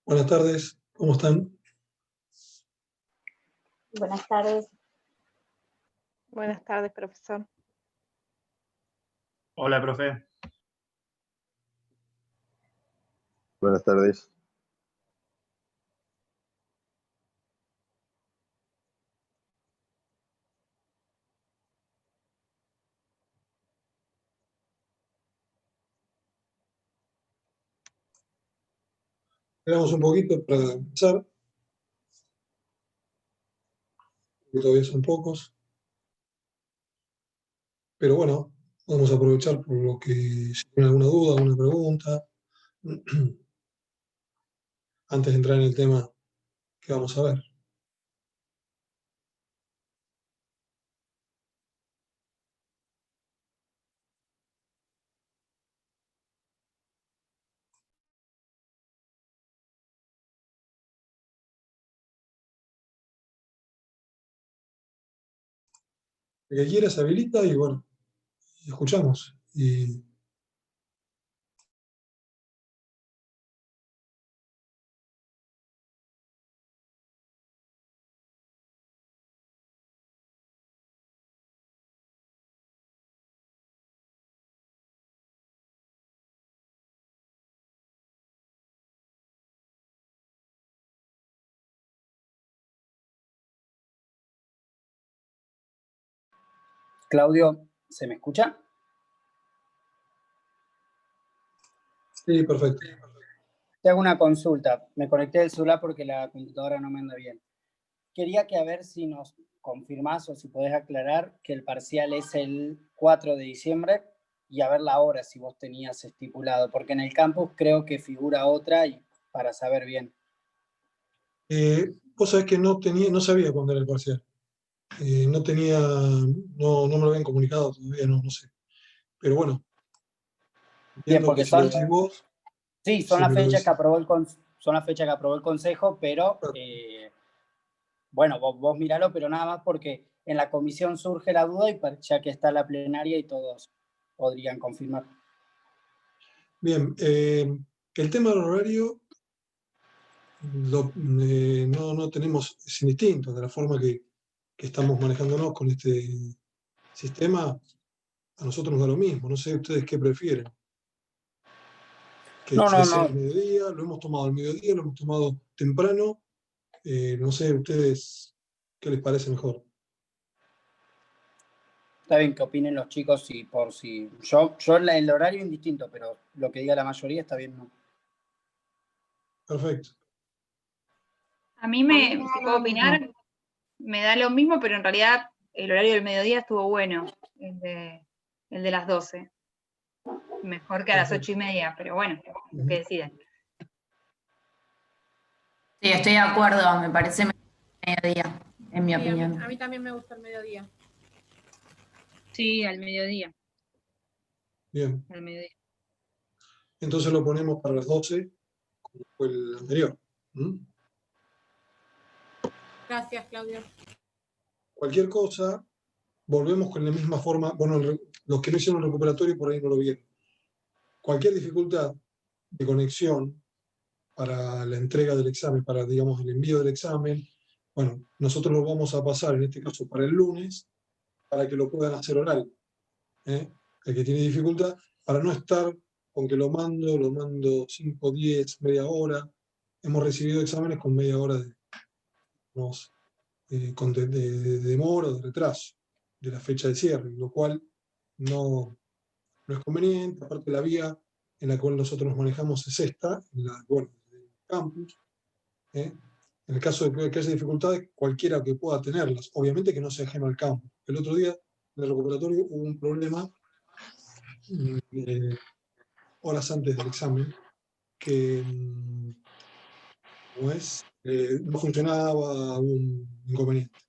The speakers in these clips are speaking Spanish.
Buenas tardes, ¿cómo están? Buenas tardes. Buenas tardes, profesor. Hola, profe. Buenas tardes. Esperamos un poquito para empezar, que todavía son pocos, pero bueno, vamos a aprovechar por lo que si tienen alguna duda, alguna pregunta, antes de entrar en el tema que vamos a ver. El que quiera se habilita y bueno, escuchamos. Y Claudio, ¿se me escucha? sí, perfecto. Te hago una consulta. Me conecté del celular porque la computadora no me anda bien. Quería que a ver si nos confirmás o si podés aclarar que el parcial es el 4 de diciembre y a ver la hora si vos tenías estipulado, porque en el campus creo que figura otra y para saber bien. Vos sabés que no sabía cuándo era el parcial. No tenía, no me lo habían comunicado todavía, no sé. Pero bueno, Bien, entiendo porque que si lo son, decís vos, sí, si me lo decís. son las fechas que aprobó el consejo, pero bueno, vos miralo, pero nada más porque en la comisión surge la duda y ya que está la plenaria y todos podrían confirmar. Bien, el tema del horario no tenemos, es indistinto de la forma que estamos manejándonos con este sistema. A nosotros nos da lo mismo, no sé ustedes qué prefieren. Que No. sea al mediodía, lo hemos tomado al mediodía, lo hemos tomado temprano, no sé ustedes qué les parece mejor. Está bien que opinen los chicos y por si. Yo el horario indistinto, pero lo que diga la mayoría está bien, ¿no? Perfecto. A mí si puedo opinar, me da lo mismo, pero en realidad el horario del mediodía estuvo bueno, el de las 12. Mejor que a las 8:30, pero bueno, lo que deciden. Sí, estoy de acuerdo, me parece mediodía, en mi opinión. A mí también me gusta el mediodía. Sí, al mediodía. Bien. Al mediodía. Entonces lo ponemos para las 12, como fue el anterior. Gracias, Claudio. Cualquier cosa, volvemos con la misma forma. Bueno, los que no hicieron el recuperatorio por ahí no lo vieron. Cualquier dificultad de conexión para la entrega del examen, para, digamos, el envío del examen, bueno, nosotros lo vamos a pasar, en este caso, para el lunes, para que lo puedan hacer oral. El que tiene dificultad, para no estar con que lo mando 5, 10, media hora. Hemos recibido exámenes con media hora de demora, de retraso de la fecha de cierre, lo cual no es conveniente. Aparte, la vía en la cual nosotros nos manejamos es esta, el campus. En el caso de que haya dificultades, cualquiera que pueda tenerlas, obviamente que no sea ajeno al campus. El otro día en el recuperatorio hubo un problema horas antes del examen que no funcionaba, un inconveniente.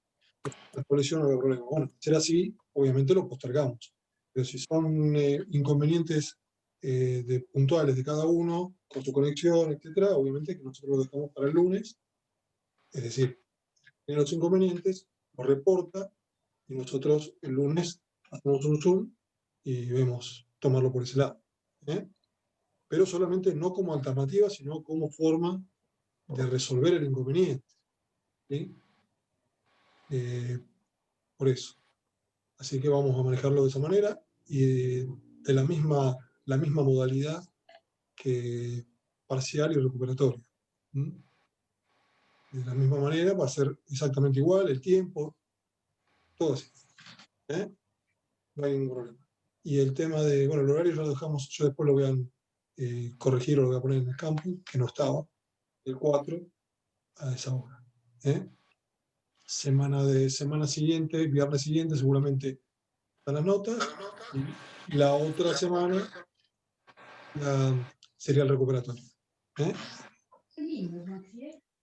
La colección no había problema. Bueno, si era así, obviamente lo postergamos. Pero si son inconvenientes puntuales de cada uno, con su conexión, etcétera, obviamente que nosotros lo dejamos para el lunes. Es decir, tiene los inconvenientes, lo reporta, y nosotros el lunes hacemos un Zoom y vemos tomarlo por ese lado. Pero solamente no como alternativa, sino como forma de resolver el inconveniente. ¿Sí? Por eso. Así que vamos a manejarlo de esa manera y de la misma modalidad que parcial y recuperatorio. De la misma manera, va a ser exactamente igual, el tiempo, todo así. No hay ningún problema. Y el tema de, el horario ya lo dejamos, yo después lo voy a corregir o lo voy a poner en el campus, que no estaba, el 4 a esa hora. Semana siguiente, viernes siguiente, seguramente están las notas, y la otra semana sería el recuperatorio.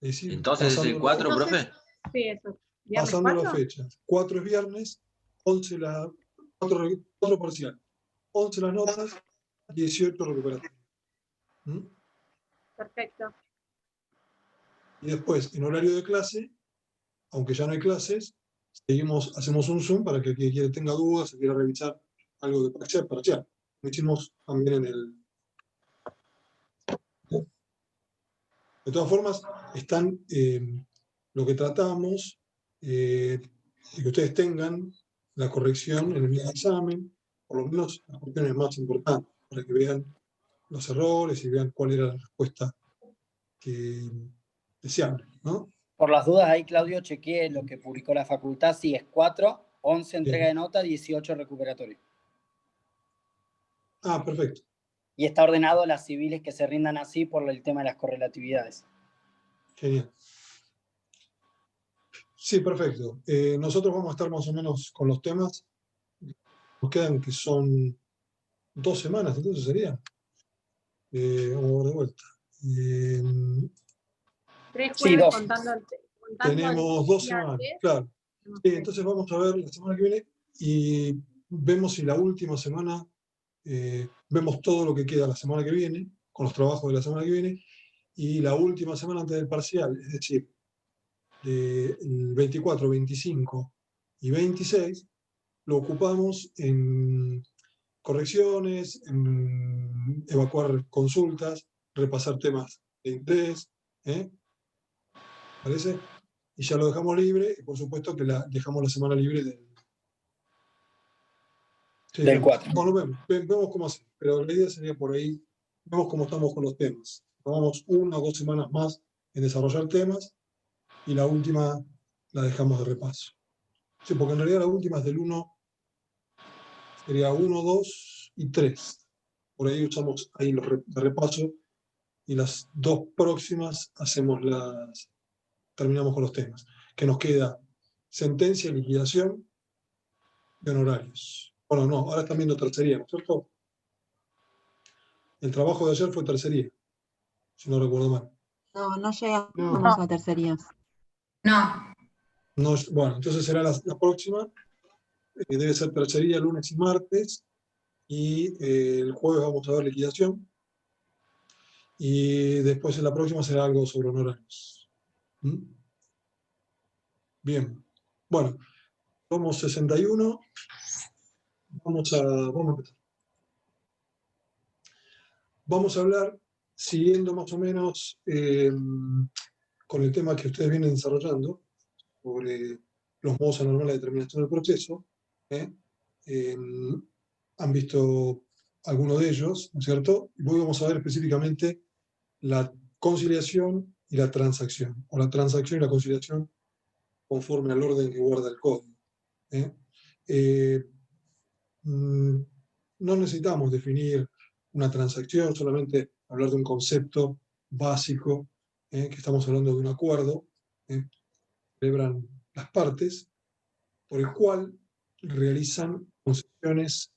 Es decir, Entonces es el 4, profe. Sí, eso. Pasando las fechas. 4 es viernes, 11 4 parcial, 11 las notas, 18 recuperatorios. Perfecto. Y después, en horario de clase, aunque ya no hay clases, hacemos un Zoom para que el que tenga dudas, se quiera revisar algo de parcial. Lo hicimos también en el... De todas formas, están lo que tratamos, de que ustedes tengan la corrección en el mismo examen, por lo menos las cuestiones más importantes, para que vean los errores y vean cuál era la respuesta que deseaban, ¿no? Por las dudas ahí, Claudio, chequeé lo que publicó la facultad, sí es 4, 11 entrega Bien. de nota, 18 recuperatorio. Ah, perfecto. Y está ordenado las civiles que se rindan así por el tema de las correlatividades. Genial. Sí, perfecto. Nosotros vamos a estar más o menos con los temas. Nos quedan que son 2 semanas, entonces sería. Vamos a ver de vuelta. 3 Sí, jueves 2. contando Tenemos 2 semanas, claro. Sí, entonces vamos a ver la semana que viene y vemos si la última semana, vemos todo lo que queda la semana que viene, con los trabajos de la semana que viene, y la última semana antes del parcial, es decir, el 24, 25 y 26, lo ocupamos en correcciones, en evacuar consultas, repasar temas de interés, ¿parece? Y ya lo dejamos libre, y por supuesto que dejamos la semana libre del 4. Bueno, vemos cómo hacemos, pero la idea sería por ahí, vemos cómo estamos con los temas. Tomamos 1 o 2 semanas más en desarrollar temas, y la última la dejamos de repaso. Sí, porque en realidad la última es del 1, sería 1, 2 y 3. Por ahí usamos ahí los de repaso, y las 2 próximas terminamos con los temas. Que nos queda sentencia, liquidación y honorarios. Bueno, no, ahora están viendo tercería, ¿no es cierto? El trabajo de ayer fue tercería, si no recuerdo mal. No llegamos a tercerías. No, Bueno, entonces será la próxima. Debe ser tercería lunes y martes. Y el jueves vamos a ver liquidación. Y después en la próxima será algo sobre honorarios. Bien. Bueno, somos 61. Vamos a empezar. Vamos a hablar, siguiendo más o menos con el tema que ustedes vienen desarrollando, sobre los modos anormales de determinación del proceso. Han visto alguno de ellos, ¿no es cierto? Y hoy vamos a ver específicamente la conciliación y la transacción, o la transacción y la conciliación conforme al orden que guarda el código. No necesitamos definir una transacción, solamente hablar de un concepto básico, que estamos hablando de un acuerdo, celebran las partes, por el cual realizan concesiones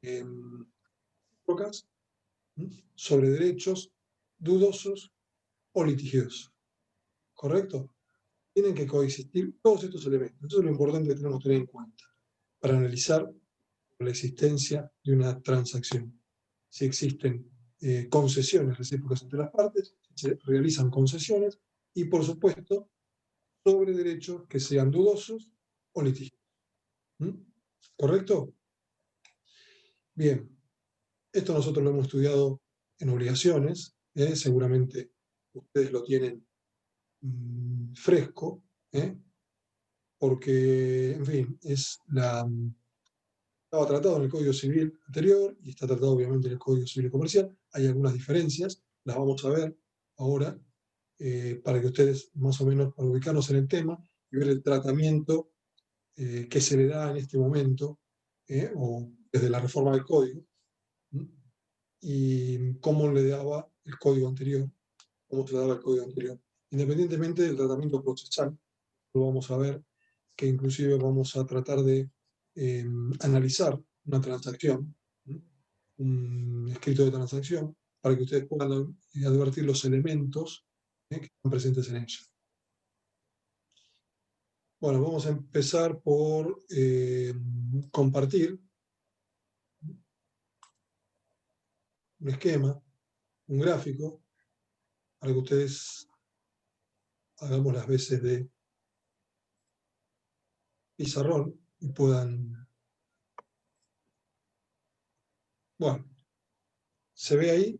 recíprocas sobre derechos dudosos o litigiosos. ¿Correcto? Tienen que coexistir todos estos elementos. Eso es lo importante que tenemos que tener en cuenta para analizar la existencia de una transacción. Si existen concesiones recíprocas entre las partes, se realizan concesiones y, por supuesto, sobre derechos que sean dudosos o litigiosos. ¿Correcto? Bien. Esto nosotros lo hemos estudiado en obligaciones, seguramente ustedes lo tienen fresco, porque, en fin, estaba tratado en el Código Civil anterior y está tratado obviamente en el Código Civil y Comercial. Hay algunas diferencias, las vamos a ver ahora, para que ustedes más o menos, para ubicarnos en el tema y ver el tratamiento que se le da en este momento, o desde la reforma del Código, y cómo le daba el Código anterior, cómo se le daba el Código anterior. Independientemente del tratamiento procesal, lo vamos a ver, que inclusive vamos a tratar de analizar una transacción, un escrito de transacción, para que ustedes puedan advertir los elementos que están presentes en ella. Bueno, vamos a empezar por compartir un esquema, un gráfico, para que ustedes hagamos las veces de pizarrón y puedan... Bueno, ¿se ve ahí?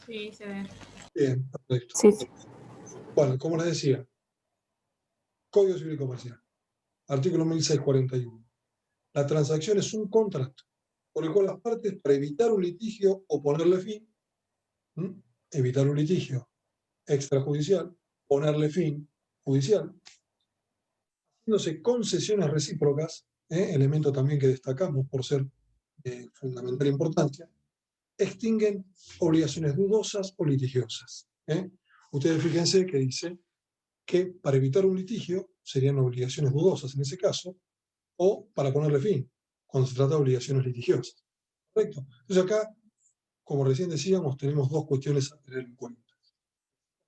Sí, se ve. Bien, perfecto. Sí. Bueno, como les decía, Código Civil y Comercial, artículo 1641. La transacción es un contrato por el cual las partes, para evitar un litigio o ponerle fin, evitar un litigio extrajudicial, ponerle fin judicial, haciéndose concesiones recíprocas, elemento también que destacamos por ser de fundamental importancia, extinguen obligaciones dudosas o litigiosas. Ustedes fíjense que dice que para evitar un litigio serían obligaciones dudosas en ese caso, o para ponerle fin, cuando se trata de obligaciones litigiosas. ¿Correcto? Entonces acá, como recién decíamos, tenemos dos cuestiones a tener en cuenta.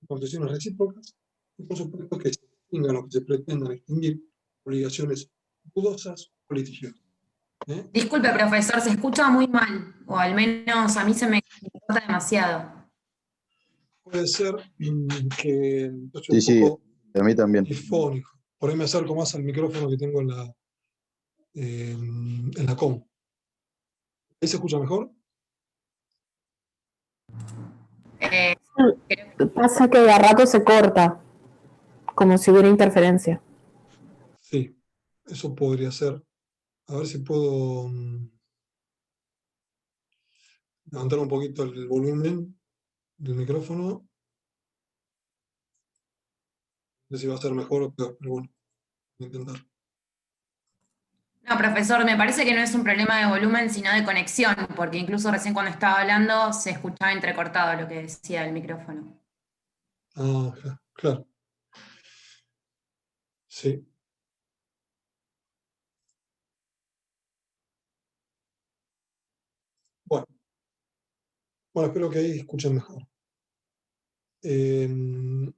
Concesiones recíprocas y, por supuesto, que se extingan o que se pretendan extinguir obligaciones dudosas o litigiosas. Disculpe, profesor, se escucha muy mal, o al menos a mí se me corta demasiado. Puede ser que yo Sí, soy un poco a mí también. difónico. Por ahí me acerco más al micrófono que tengo en la com. ¿Ahí se escucha mejor? Pasa que de a rato se corta, como si hubiera interferencia. Sí, eso podría ser. A ver si puedo levantar un poquito el volumen del micrófono. No sé si va a ser mejor o peor, pero bueno, voy a intentar. No, profesor, me parece que no es un problema de volumen, sino de conexión, porque incluso recién cuando estaba hablando se escuchaba entrecortado lo que decía el micrófono. Ah, claro. Sí. Bueno, espero que ahí escuchen mejor. Bien.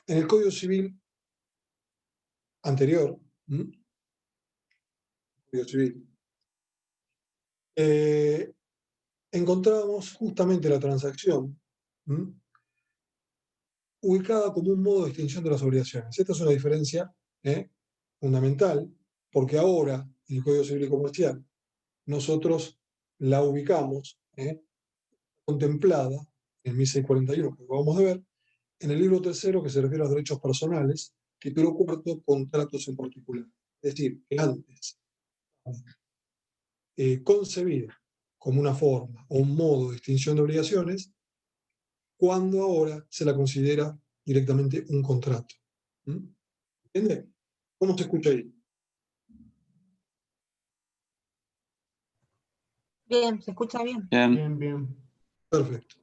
En el Código Civil anterior, Código Civil, encontrábamos justamente la transacción ubicada como un modo de extinción de las obligaciones. Esta es una diferencia fundamental, porque ahora en el Código Civil y Comercial nosotros la ubicamos contemplada en 1641, que acabamos de ver, en el libro tercero que se refiere a los derechos personales, Título cuarto, contratos en particular. Es decir, que antes concebida como una forma o un modo de extinción de obligaciones, cuando ahora se la considera directamente un contrato. ¿Entiende? ¿Cómo se escucha ahí? Bien, se escucha bien. Bien, bien. Perfecto.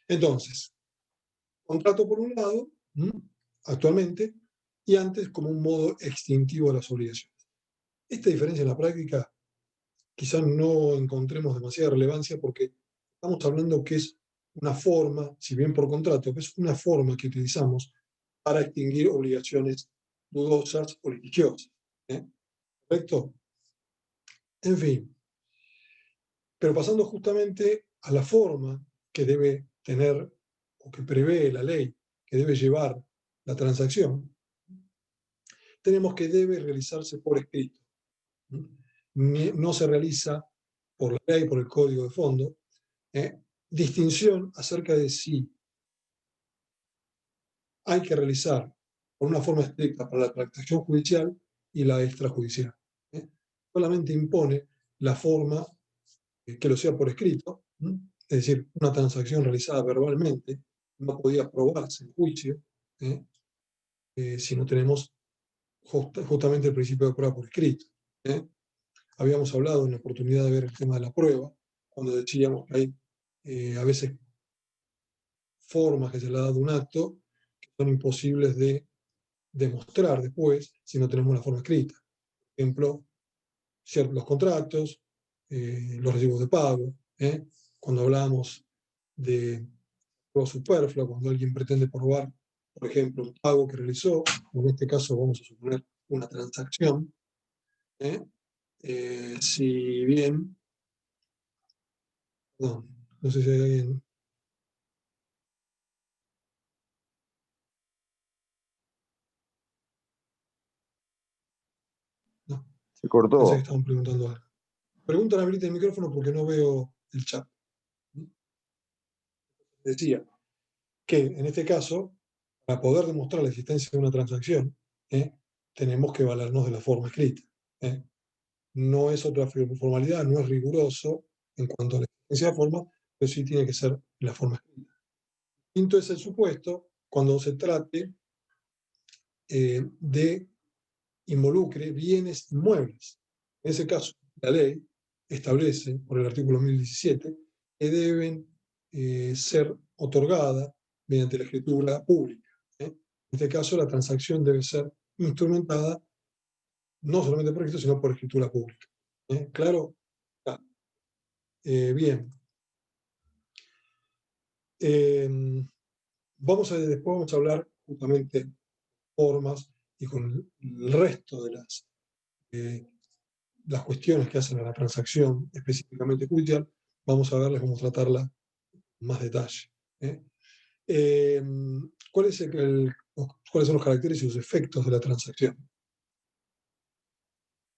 Entonces, contrato por un lado, actualmente, y antes como un modo extintivo de las obligaciones. Esta diferencia en la práctica quizás no encontremos demasiada relevancia porque estamos hablando que es una forma, si bien por contrato, que es una forma que utilizamos para extinguir obligaciones dudosas o litigiosas. ¿Correcto? En fin. Pero pasando justamente a la forma que debe tener o que prevé la ley, que debe llevar la transacción, tenemos que debe realizarse por escrito. No se realiza por la ley, por el código de fondo, distinción acerca de si hay que realizar por una forma estricta para la transacción judicial y la extrajudicial. Solamente impone la forma que lo sea por escrito, es decir, una transacción realizada verbalmente no podía probarse en juicio si no tenemos justamente el principio de prueba por escrito. Habíamos hablado en la oportunidad de ver el tema de la prueba, cuando decíamos que hay a veces formas que se le ha dado un acto que son imposibles de demostrar después si no tenemos una forma escrita. Por ejemplo, los contratos, los recibos de pago. Cuando hablamos de prueba superflua, cuando alguien pretende probar, por ejemplo, un pago que realizó, en este caso vamos a suponer una transacción, si bien, no sé si hay alguien. No. Se cortó. Pensé que estaban preguntando algo. Preguntan a abrirte el micrófono porque no veo el chat. Decía que en este caso, para poder demostrar la existencia de una transacción, tenemos que valernos de la forma escrita. No es otra formalidad, no es riguroso en cuanto a la existencia de forma, pero sí tiene que ser la forma escrita. Quinto es el supuesto cuando se trate de involucre bienes inmuebles. En ese caso, la ley establece, por el artículo 1017, que deben ser otorgadas mediante la escritura pública. En este caso, la transacción debe ser instrumentada no solamente por escrito, sino por escritura pública. ¿Claro? Bien. Después vamos a hablar justamente de formas y con el resto de las cuestiones que hacen a la transacción específicamente judicial, vamos a verles cómo tratarla con más detalle. ¿Cuáles son los caracteres y los efectos de la transacción?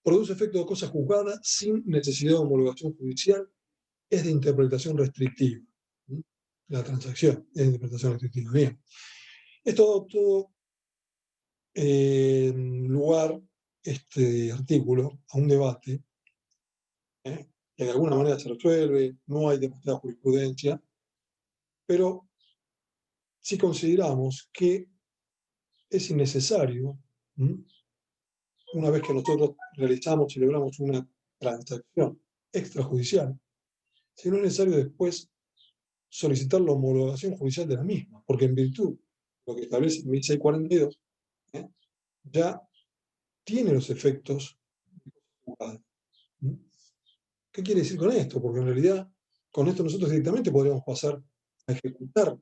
Produce efecto de cosa juzgada sin necesidad de homologación judicial, es de interpretación restrictiva. La transacción es de interpretación restrictiva. Bien. Esto todo lugar, este artículo, a un debate que de alguna manera se resuelve, no hay demasiada jurisprudencia, pero si consideramos que es innecesario, una vez que nosotros celebramos una transacción extrajudicial, si no es necesario después solicitar la homologación judicial de la misma, porque en virtud de lo que establece el 1642, ya tiene los efectos juzgados. ¿Qué quiere decir con esto? Porque en realidad con esto nosotros directamente podríamos pasar a ejecutar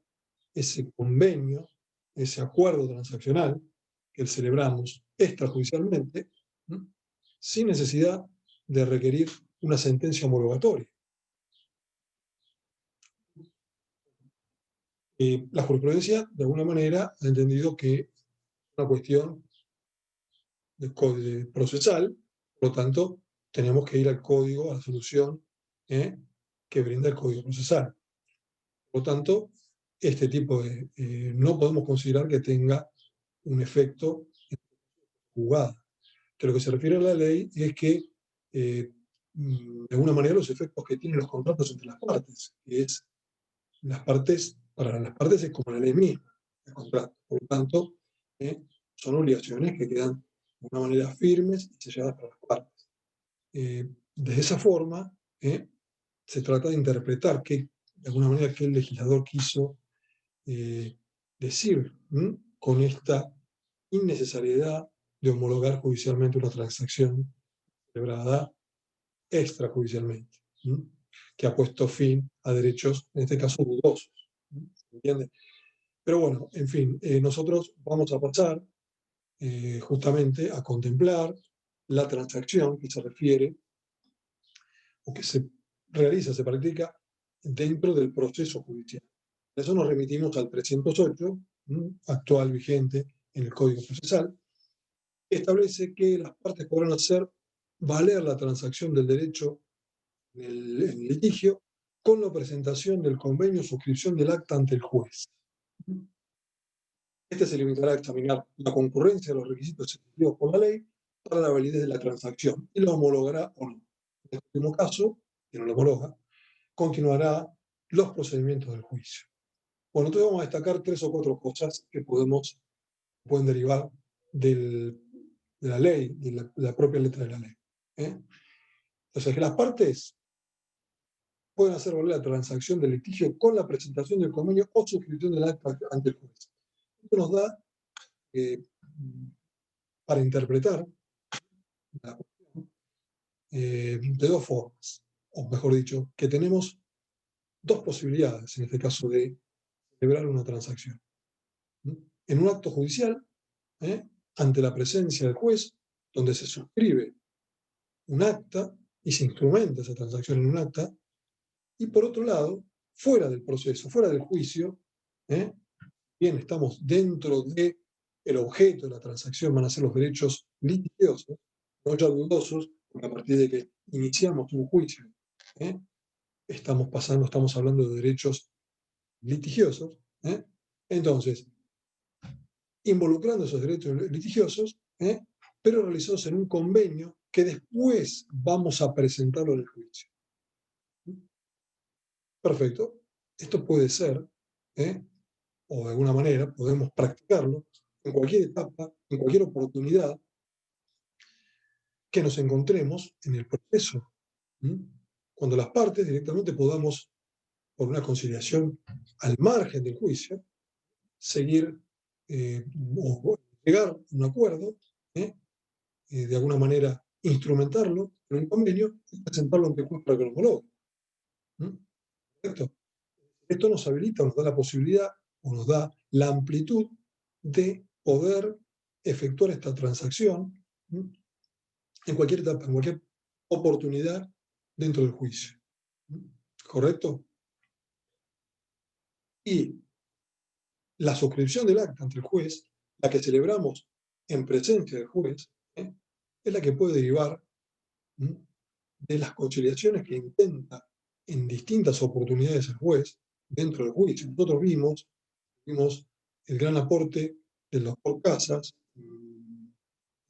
ese convenio, ese acuerdo transaccional que celebramos extrajudicialmente, sin necesidad de requerir una sentencia homologatoria. La jurisprudencia, de alguna manera, ha entendido que es una cuestión de procesal, por lo tanto, tenemos que ir al código, a la solución que brinda el código procesal. Por lo tanto, este tipo de... no podemos considerar que tenga un efecto en jugada. Que lo que se refiere a la ley es que, de alguna manera, los efectos que tienen los contratos entre las partes, que es para las partes es como la ley misma, el contrato. Por lo tanto, son obligaciones que quedan de una manera firmes y selladas para las partes. De esa forma, se trata de interpretar de alguna manera qué el legislador quiso decir con esta innecesariedad de homologar judicialmente una transacción celebrada extrajudicialmente, que ha puesto fin a derechos, en este caso, dudosos. ¿Entiende? Pero bueno, en fin, nosotros vamos a pasar justamente a contemplar la transacción que se refiere o que se realiza, se practica dentro del proceso judicial. Por eso nos remitimos al 308, actual vigente en el Código Procesal, que establece que las partes podrán hacer valer la transacción del derecho en el litigio con la presentación del convenio o suscripción del acta ante el juez. Este se limitará a examinar la concurrencia de los requisitos exigidos por la ley para la validez de la transacción y lo homologará o no. En el último caso, que no lo homologa, continuará los procedimientos del juicio. Bueno, entonces vamos a destacar 3 o 4 cosas que pueden derivar de la ley, de la propia letra de la ley. Entonces, que las partes pueden hacer valer la transacción del litigio con la presentación del convenio o suscripción del acta ante el juez. Esto nos da para interpretar la cuestión de 2 formas, o mejor dicho, que tenemos 2 posibilidades en este caso de celebrar una transacción. En un acto judicial, ante la presencia del juez, donde se suscribe un acta y se instrumenta esa transacción en un acta, y por otro lado, fuera del proceso, fuera del juicio, bien, estamos dentro del objeto de la transacción, van a ser los derechos litigiosos, no ya dudosos, porque a partir de que iniciamos un juicio, estamos hablando de derechos litigiosos. Entonces, involucrando esos derechos litigiosos, pero realizados en un convenio que después vamos a presentarlo en el juicio. Perfecto. Esto puede ser, o de alguna manera podemos practicarlo en cualquier etapa, en cualquier oportunidad que nos encontremos en el proceso. Cuando las partes directamente podamos, por una conciliación al margen del juicio, seguir o llegar a un acuerdo, de alguna manera instrumentarlo en un convenio y presentarlo ante el juez para que lo homologue. ¿Correcto? Esto nos habilita, nos da la posibilidad o nos da la amplitud de poder efectuar esta transacción en cualquier etapa, en cualquier oportunidad dentro del juicio. ¿Correcto? Y la suscripción del acta ante el juez, la que celebramos en presencia del juez, es la que puede derivar de las conciliaciones que intenta en distintas oportunidades el juez dentro del juicio. Nosotros vimos el gran aporte del doctor Casas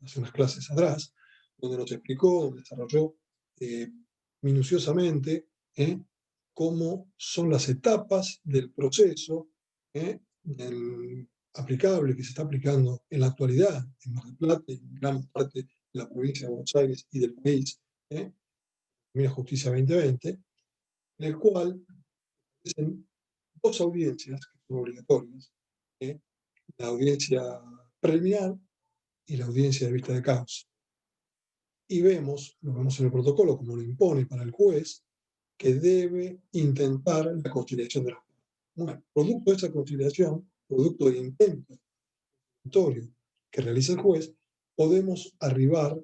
hace unas clases atrás, donde nos explicó, donde desarrolló minuciosamente cómo son las etapas del proceso aplicable que se está aplicando en la actualidad en Mar del Plata y en gran parte de la provincia de Buenos Aires y del país, Mira Justicia 2020, en el cual existen 2 audiencias que son obligatorias, la audiencia preliminar y la audiencia de vista de causa. Y lo vemos en el protocolo como lo impone para el juez, que debe intentar la conciliación de las partes. Bueno, producto de esa conciliación, producto del intento que realiza el juez, podemos arribar,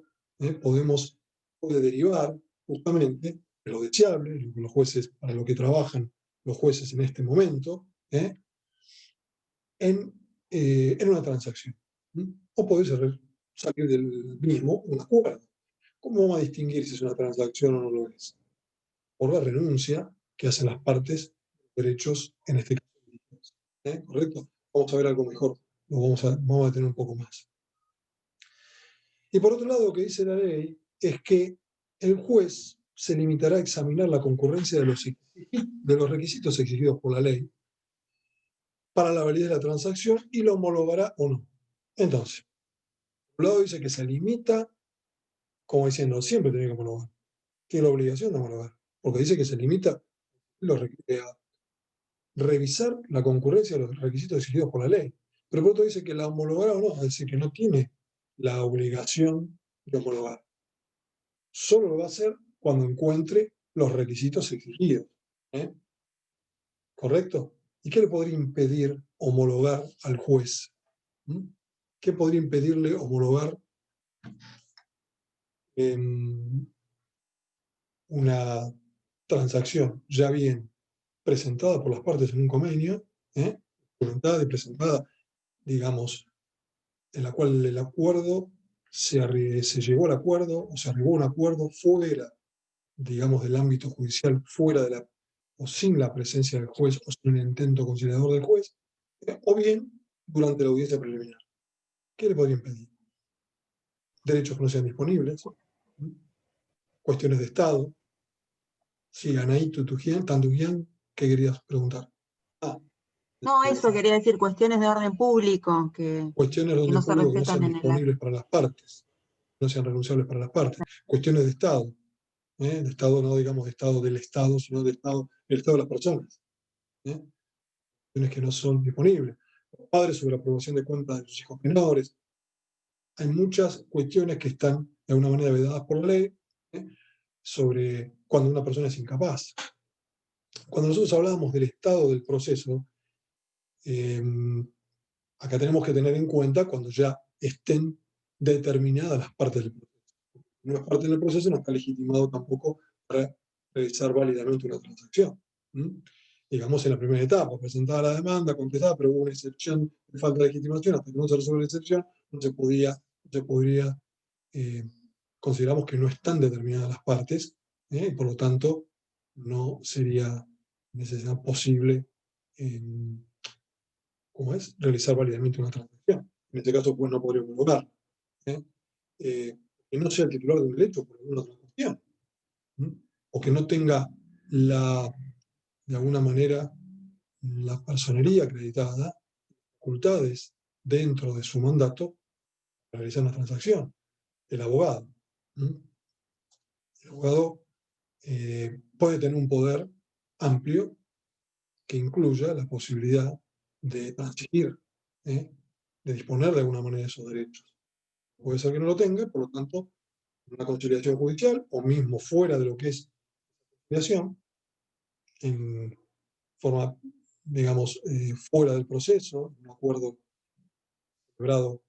puede derivar justamente de lo deseable, lo que los jueces, para lo que trabajan los jueces en este momento, en una transacción. O puede salir del mismo un acuerdo. ¿Cómo vamos a distinguir si es una transacción o no lo es? Por la renuncia que hacen las partes, derechos en este caso. ¿Correcto? Vamos a ver algo mejor vamos a tener un poco más. Y por otro lado, lo que dice la ley es que el juez se limitará a examinar la concurrencia de los requisitos exigidos por la ley para la validez de la transacción y lo homologará o no. Entonces, por un lado dice que se limita, como diciendo, siempre tiene que homologar. Tiene la obligación de homologar, porque dice que se limita a revisar la concurrencia de los requisitos exigidos por la ley. Pero por otro dice que la homologará o no, es decir, que no tiene la obligación de homologar. Solo lo va a hacer cuando encuentre los requisitos exigidos. ¿Correcto? ¿Y qué le podría impedir homologar al juez? ¿Qué podría impedirle homologar una transacción ya bien presentada por las partes en un convenio, documentada y presentada, digamos, en la cual el acuerdo se llegó al acuerdo o se arribó a un acuerdo fuera, digamos, del ámbito judicial, fuera de o sin la presencia del juez o sin el intento conciliador del juez, o bien durante la audiencia preliminar? ¿Qué le podría impedir? Derechos que no sean disponibles, cuestiones de Estado. Sí, Anaí, Tandujian, ¿qué querías preguntar? No, eso quería decir, cuestiones de orden público que cuestiones de no orden se público que no respetan sean en el acto. disponibles para las partes, no sean renunciables para las partes. Cuestiones de Estado, de Estado no digamos de Estado del Estado, sino del Estado de las personas. Cuestiones que no son disponibles. Los padres sobre la aprobación de cuentas de sus hijos menores. Hay muchas cuestiones que están de alguna manera vedadas por la ley sobre cuando una persona es incapaz. Cuando nosotros hablábamos del estado del proceso, acá tenemos que tener en cuenta cuando ya estén determinadas las partes del proceso. Una parte del proceso no está legitimado tampoco para realizar válidamente una transacción. Digamos, en la primera etapa, presentada la demanda, contestada, pero hubo una excepción de falta de legitimación, hasta que no se resuelve la excepción, no se podría consideramos que no están determinadas las partes, y por lo tanto no sería posible realizar válidamente una transacción. En este caso, pues no podría homologar. Que no sea titular de un derecho por alguna otra cuestión. O que no tenga de alguna manera la personería acreditada, facultades dentro de su mandato para realizar una transacción. El abogado. El abogado puede tener un poder amplio que incluya la posibilidad de transigir, de disponer de alguna manera de esos derechos. Puede ser que no lo tenga, por lo tanto, una conciliación judicial, o mismo fuera de lo que es conciliación, en forma, digamos, fuera del proceso, un acuerdo celebrado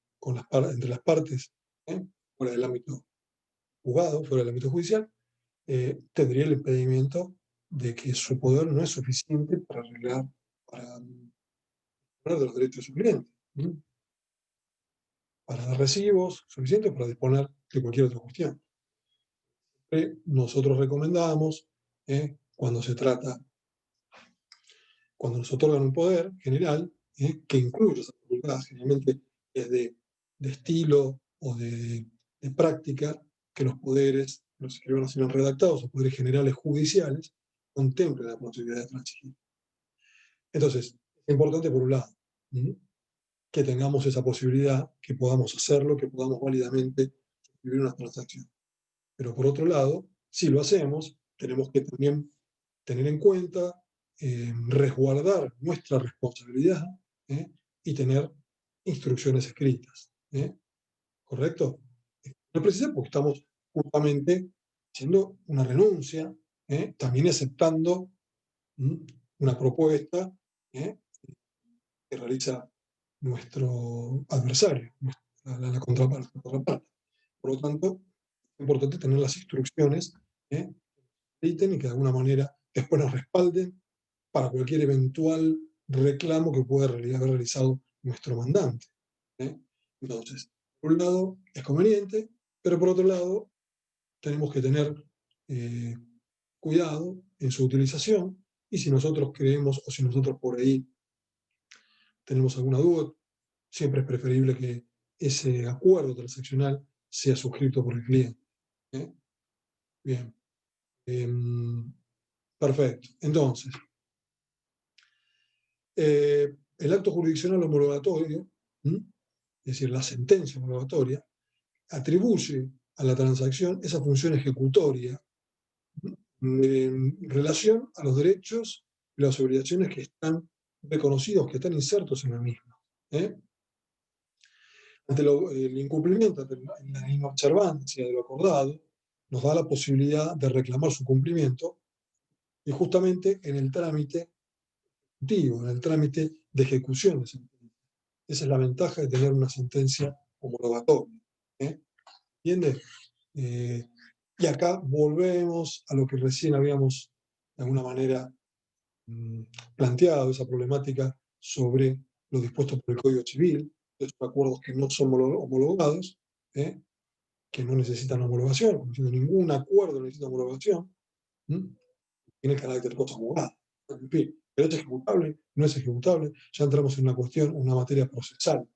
entre las partes, fuera del ámbito juzgado, fuera del ámbito judicial, tendría el impedimento de que su poder no es suficiente para arreglar, para hablar de los derechos de su cliente, para dar recibos suficientes para disponer de cualquier otra cuestión. Nosotros recomendamos, cuando nos otorgan un poder general, que incluya esas facultades, generalmente es de estilo o de práctica, que los poderes, los que van a ser redactados, los poderes generales judiciales, contemplen la posibilidad de transigir. Entonces, es importante por un lado, que tengamos esa posibilidad, que podamos hacerlo, que podamos válidamente suscribir una transacción. Pero por otro lado, si lo hacemos, tenemos que también tener en cuenta, resguardar nuestra responsabilidad y tener instrucciones escritas. ¿Correcto? No precisa porque estamos justamente haciendo una renuncia, también aceptando una propuesta que realiza nuestro adversario, la contraparte. Por lo tanto, es importante tener las instrucciones que editen y que de alguna manera después nos respalden para cualquier eventual reclamo que pueda haber realizado nuestro mandante. Entonces, por un lado es conveniente, pero por otro lado tenemos que tener cuidado en su utilización, y si nosotros creemos o si nosotros por ahí tenemos alguna duda siempre es preferible que ese acuerdo transaccional sea suscrito por el cliente. Bien. Perfecto. Entonces, el acto jurisdiccional homologatorio, es decir, la sentencia homologatoria, atribuye a la transacción esa función ejecutoria en relación a los derechos y las obligaciones que están reconocidos, que están insertos en la misma. Ante el incumplimiento, la inobservancia de lo acordado, nos da la posibilidad de reclamar su cumplimiento, y justamente en el trámite ejecutivo, en el trámite de ejecución de sentencia. Esa es la ventaja de tener una sentencia homologatoria. ¿Entiendes? Y acá volvemos a lo que recién habíamos de alguna manera planteado, esa problemática sobre lo dispuesto por el Código Civil, esos acuerdos que no son homologados, que no necesitan homologación, como diciendo ningún acuerdo necesita homologación, tiene carácter de cosa juzgada. En fin, derecho ejecutable, no es ejecutable, ya entramos en una cuestión, una materia procesal.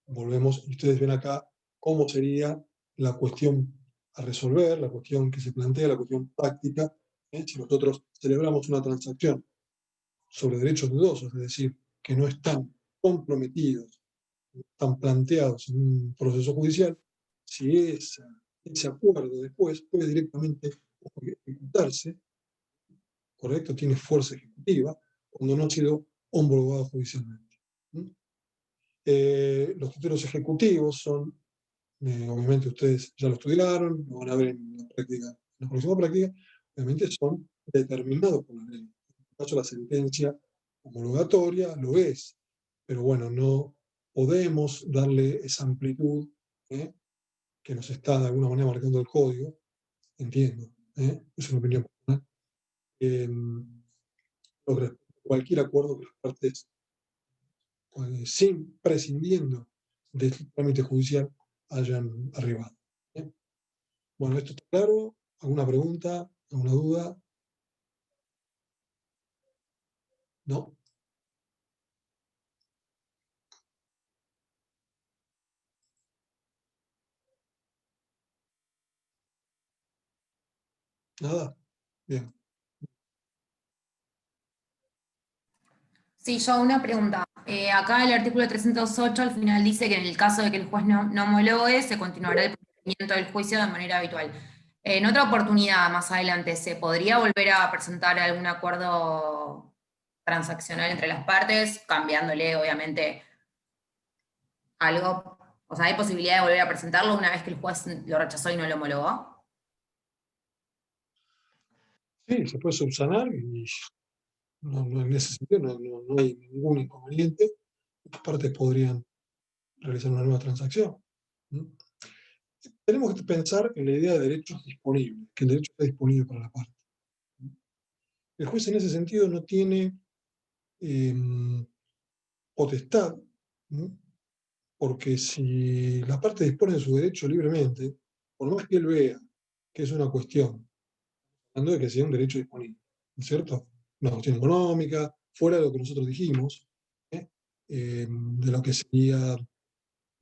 Volvemos, y ustedes ven acá cómo sería la cuestión a resolver, la cuestión que se plantea, la cuestión práctica, si nosotros celebramos una transacción sobre derechos dudosos, es decir, que no están comprometidos, están planteados en un proceso judicial, si ese acuerdo después puede directamente ejecutarse, ¿correcto? Tiene fuerza ejecutiva cuando no ha sido homologado judicialmente. Los criterios ejecutivos son, obviamente ustedes ya lo estudiaron, lo van a ver en la práctica, en la próxima práctica, obviamente son determinados por la ley. En este caso la sentencia homologatoria lo es, pero bueno, no podemos darle esa amplitud que nos está de alguna manera marcando el código, entiendo, es una opinión personal, sobre cualquier acuerdo que las partes, sin prescindiendo del trámite judicial, hayan arribado. Bueno, ¿esto está claro? ¿Alguna pregunta? ¿Alguna duda? ¿No? ¿Nada? Bien. Sí, yo una pregunta. Acá el artículo 308 al final dice que en el caso de que el juez no homologue, se continuará el procedimiento del juicio de manera habitual. En otra oportunidad, más adelante, ¿se podría volver a presentar algún acuerdo transaccional entre las partes, cambiándole, obviamente, algo? O sea, ¿hay posibilidad de volver a presentarlo una vez que el juez lo rechazó y no lo homologó? Sí, se puede subsanar y en ese sentido no hay ningún inconveniente. Las partes podrían realizar una nueva transacción. Tenemos que pensar en la idea de derechos disponibles, que el derecho está disponible para la parte. El juez en ese sentido no tiene potestad, porque si la parte dispone de su derecho libremente, por más que él vea que es una cuestión, hablando de que sea un derecho disponible, ¿no es cierto? Una cuestión económica, fuera de lo que nosotros dijimos, de lo que sería,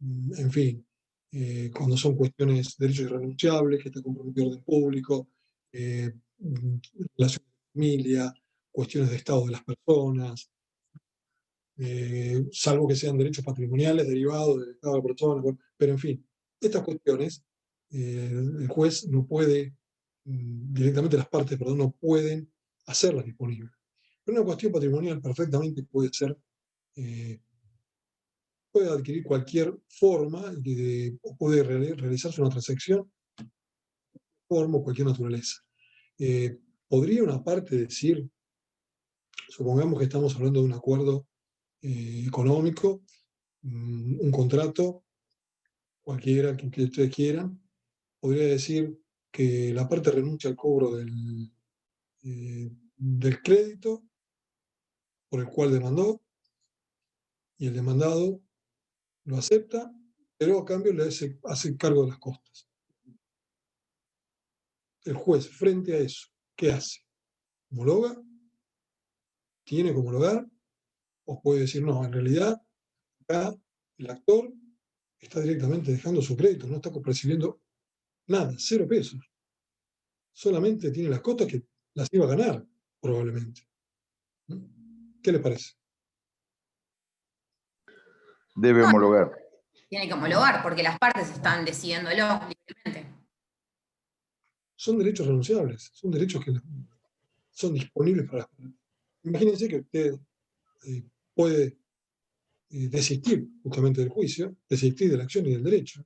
en fin, cuando son cuestiones de derechos irrenunciables, que está comprometido orden público, relaciones de familia, cuestiones de estado de las personas, salvo que sean derechos patrimoniales derivados del estado de la persona, bueno, pero en fin, estas cuestiones, el juez no puede, directamente las partes, perdón, no pueden hacerlas disponibles. Pero una cuestión patrimonial perfectamente puede ser, puede adquirir cualquier forma, o puede realizarse una transacción, forma o cualquier naturaleza. ¿Podría una parte decir, supongamos que estamos hablando de un acuerdo económico, un contrato, cualquiera que ustedes quieran, podría decir que la parte renuncia al cobro del crédito por el cual demandó, y el demandado lo acepta, pero a cambio le hace cargo de las costas. El juez, frente a eso, ¿qué hace? ¿Homologa? ¿Tiene que homologar? os puede decir, no, en realidad, acá el actor está directamente dejando su crédito, no está recibiendo nada, 0 pesos. Solamente tiene las cotas que las iba a ganar, probablemente. ¿Qué le parece? Debe homologar. Tiene que homologar, porque las partes están decidiéndolo libremente. Son derechos renunciables, son derechos que son disponibles para las partes. Imagínense que usted puede desistir justamente del juicio, desistir de la acción y del derecho.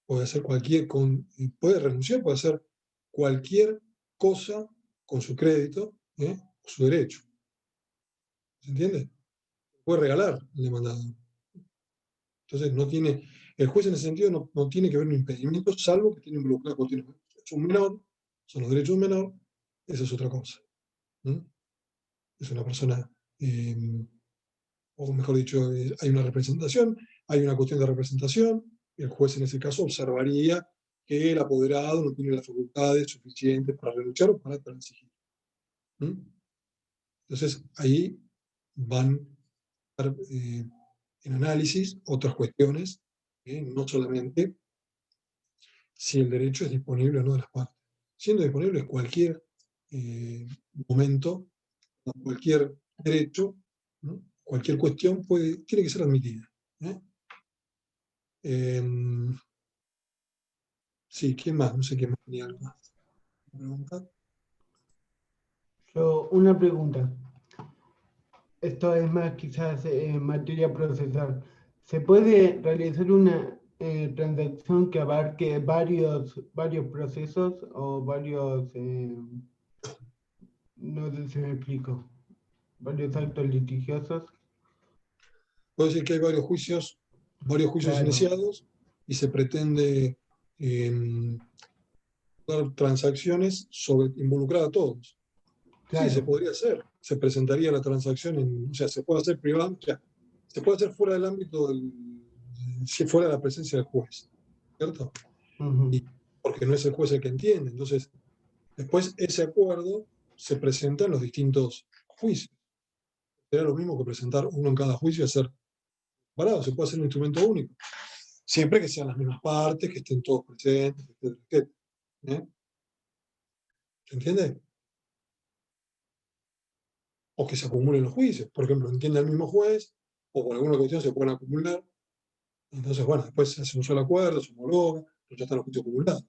Puede hacer puede renunciar, puede hacer cualquier cosa con su crédito o su derecho. ¿Se entiende? Puede regalar el demandado. Entonces el juez en ese sentido no tiene que ver un impedimento, salvo que tiene involucrado cuestiones. Es un menor, son los derechos de un menor, esa es otra cosa. Es una persona, o mejor dicho, hay una representación, hay una cuestión de representación, el juez en ese caso observaría que el apoderado no tiene las facultades suficientes para renunciar o para transigir. Entonces ahí van a estar en análisis otras cuestiones, no solamente si el derecho es disponible o no de las partes. Siendo disponible cualquier momento, cualquier derecho, ¿no? Cualquier cuestión tiene que ser admitida. Sí, ¿quién más? No sé quién más tenía algo más. Una pregunta. Esto es más quizás en materia procesal. ¿Se puede realizar una transacción que abarque varios procesos o varios, no sé si me explico, varios actos litigiosos? Puedo decir que hay varios juicios Claro. iniciados y se pretende dar transacciones involucrar a todos. Claro. Sí, se podría hacer. Se presentaría la transacción, o sea, se puede hacer privado, o sea, se puede hacer fuera del ámbito si fuera de la presencia del juez, ¿cierto? Porque no es el juez el que entiende. Entonces, después ese acuerdo se presenta en los distintos juicios. Será lo mismo que presentar uno en cada juicio y hacer parado. Se puede hacer un instrumento único. Siempre que sean las mismas partes, que estén todos presentes, etc. ¿Se entiende? O que se acumulen los juicios. Por ejemplo, entiende el mismo juez, o por alguna cuestión se pueden acumular. Entonces, bueno, después se hace un solo acuerdo, se homologa, pero ya están los juicios acumulados.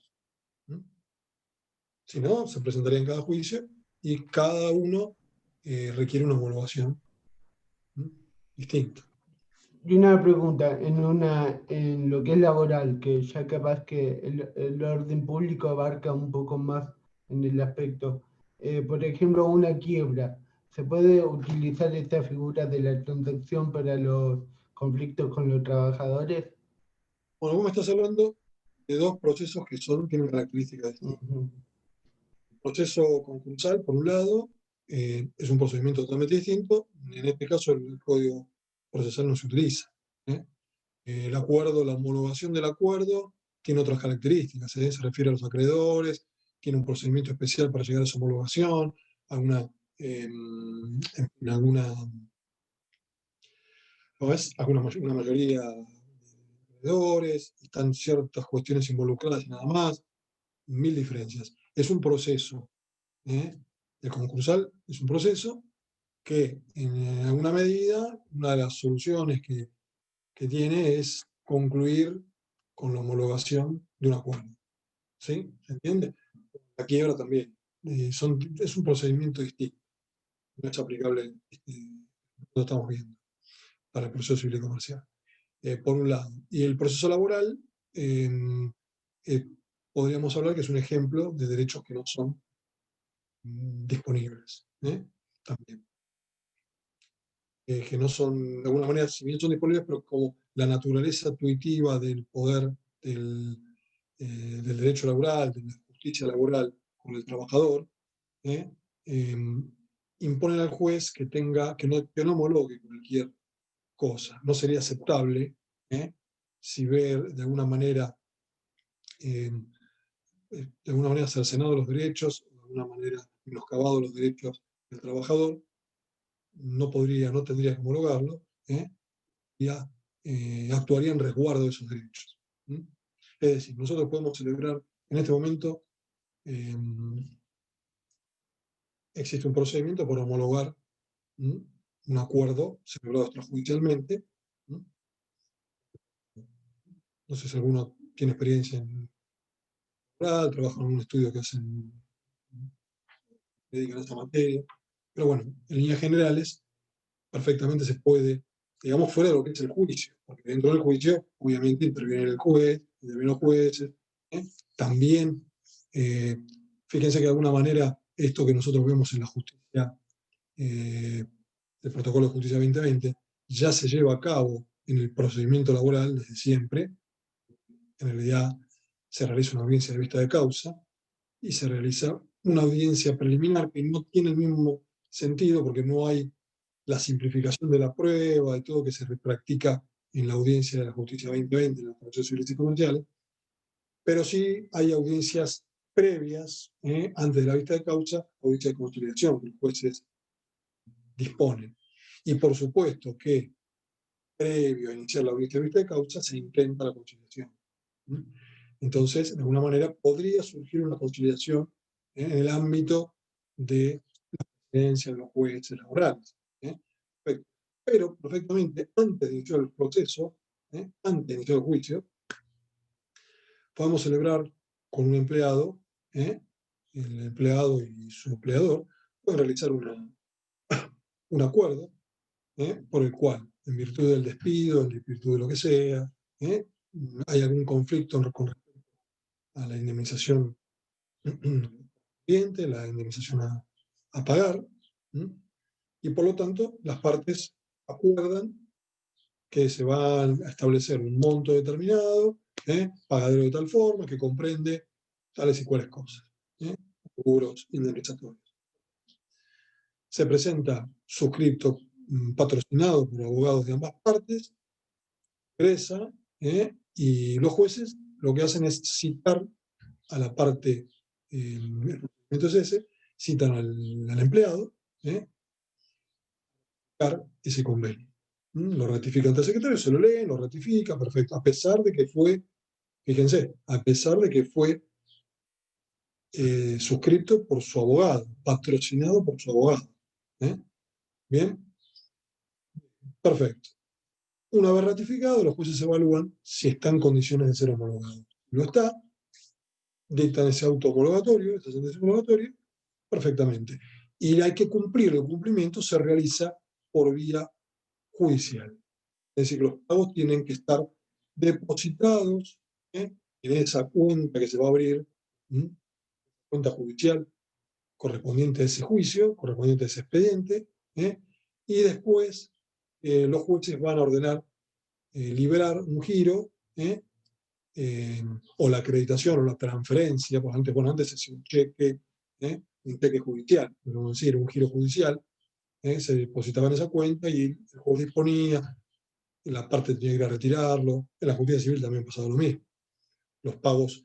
Si no, se presentaría en cada juicio y cada uno requiere una homologación distinta. Y una pregunta, en lo que es laboral, que ya capaz que el orden público abarca un poco más en el aspecto. Por ejemplo, una quiebra. ¿Se puede utilizar esta figura de la transacción para los conflictos con los trabajadores? Bueno, vos me estás hablando de dos procesos que tienen características distintas. El proceso concursal, por un lado, es un procedimiento totalmente distinto. En este caso, el Código Procesal no se utiliza. El acuerdo, la homologación del acuerdo, tiene otras características. Se refiere a los acreedores, tiene un procedimiento especial para llegar a su homologación, alguna una mayoría de acreedores, están ciertas cuestiones involucradas y nada más, 1000 diferencias. Es un proceso. El concursal es un proceso que, en alguna medida, una de las soluciones que tiene es concluir con la homologación de un acuerdo. ¿Sí? ¿Se entiende? La quiebra también. Es un procedimiento distinto. No es aplicable, lo estamos viendo, para el proceso civil y comercial. Por un lado. Y el proceso laboral, podríamos hablar que es un ejemplo de derechos que no son disponibles. También. Que no son, de alguna manera, si bien son disponibles, pero como la naturaleza intuitiva del poder del derecho laboral, de la justicia laboral con el trabajador, imponen al juez que no homologue cualquier cosa. No sería aceptable si ver de alguna manera cercenados los derechos, de alguna manera menoscabados los derechos del trabajador, no tendría que homologarlo, ya actuaría en resguardo de esos derechos. Es decir, nosotros podemos celebrar en este momento, existe un procedimiento por homologar un acuerdo celebrado extrajudicialmente. No sé si alguno tiene experiencia en laboral, trabaja en un estudio que dedican a esta materia, pero bueno, en líneas generales, perfectamente se puede, digamos, fuera de lo que es el juicio, porque dentro del juicio, obviamente, interviene el juez, intervienen los jueces. También, fíjense que de alguna manera, esto que nosotros vemos en la justicia, el protocolo de justicia 2020, ya se lleva a cabo en el procedimiento laboral desde siempre. En realidad, se realiza una audiencia de vista de causa y se realiza una audiencia preliminar que no tiene el mismo sentido porque no hay la simplificación de la prueba y todo que se practica en la audiencia de la justicia 2020, en los procesos civiles y comerciales, pero sí hay audiencias previas, antes de la vista de causa, audiencia de conciliación, que los jueces disponen. Y por supuesto que previo a iniciar la audiencia de vista de causa se intenta la conciliación. Entonces, de alguna manera, podría surgir una conciliación en el ámbito de la presidencia de los jueces laborales. Pero, perfectamente, antes de iniciar el proceso, antes de iniciar el juicio, podemos celebrar con un empleado, el empleado y su empleador pueden realizar un acuerdo por el cual, en virtud del despido, en virtud de lo que sea, hay algún conflicto con respecto a la indemnización cliente, la indemnización a pagar, y por lo tanto las partes acuerdan que se va a establecer un monto determinado, pagadero de tal forma, que comprende tales y cuales cosas, seguros indemnizatorios. Se presenta suscripto patrocinado por abogados de ambas partes, ingresa, y los jueces lo que hacen es citar a la parte, el procedimiento es ese, citan al empleado, ese convenio. Lo ratifica ante el secretario, se lo leen, lo ratifica, perfecto, a pesar de que fue, fíjense, a pesar de que fue suscrito por su abogado, patrocinado por su abogado. Bien, perfecto. Una vez ratificado, los jueces evalúan si está en condiciones de ser homologado. Lo está, dictan ese auto homologatorio, esa sentencia homologatoria, perfectamente. Y hay que cumplir, el cumplimiento se realiza por vía judicial. Es decir, los pagos tienen que estar depositados en esa cuenta que se va a abrir, cuenta judicial correspondiente a ese juicio, correspondiente a ese expediente, y después los jueces van a ordenar liberar un giro, o la acreditación o la transferencia, pues antes es un cheque judicial, vamos a decir, un giro judicial, se depositaba en esa cuenta y el juez disponía, la parte tenía que ir a retirarlo. En la justicia civil también pasaba lo mismo. Los pagos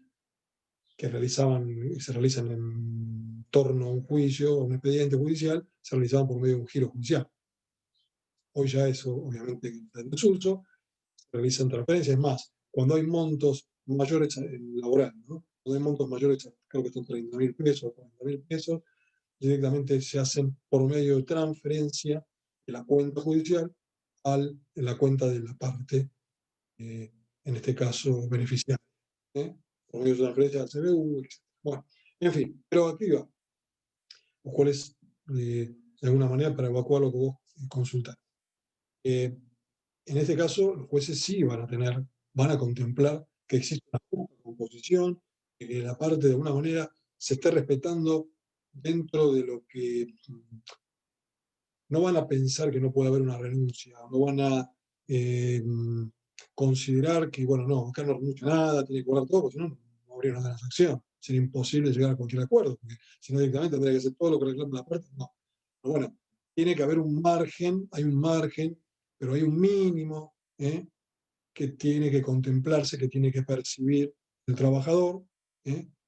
que se realizan en torno a un juicio o un expediente judicial se realizaban por medio de un giro judicial. Hoy ya eso, obviamente, está en desuso, se realizan transferencias. Es más, cuando hay montos mayores laboral, ¿no? Cuando hay montos mayores, creo que son 30.000 pesos, 40.000 pesos, directamente se hacen por medio de transferencia de la cuenta judicial en la cuenta de la parte, en este caso, beneficiaria. Por medio de transferencia al CBU, etc. Bueno, en fin, pero aquí va. Los cuales, de alguna manera, para evacuar lo que vos consultás. En este caso, los jueces sí van a contemplar que existe una justa composición, que la parte de alguna manera se esté respetando dentro de lo que no van a pensar que no puede haber una renuncia, no van a considerar que, bueno, no, acá no renuncia nada, tiene que guardar todo, porque si no, no habría una transacción. Sería imposible llegar a cualquier acuerdo, porque si no directamente tendría que hacer todo lo que reclama la parte. No. Pero bueno, tiene que haber un margen, hay un margen, pero hay un mínimo que tiene que contemplarse, que tiene que percibir el trabajador.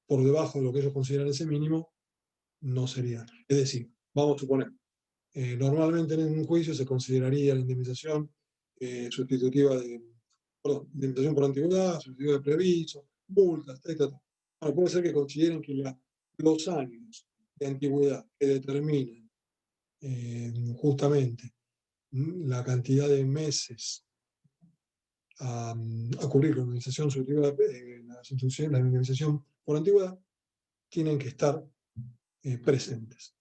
Por debajo de lo que ellos consideran ese mínimo, no sería. Es decir, vamos a suponer, Normalmente en un juicio se consideraría la indemnización sustitutiva indemnización por antigüedad, sustitutiva de preaviso, multas, etc. Bueno, puede ser que consideren que los años de antigüedad que determinan justamente la cantidad de meses a cubrir la indemnización sustitutiva, la indemnización por antigüedad, tienen que estar presentes.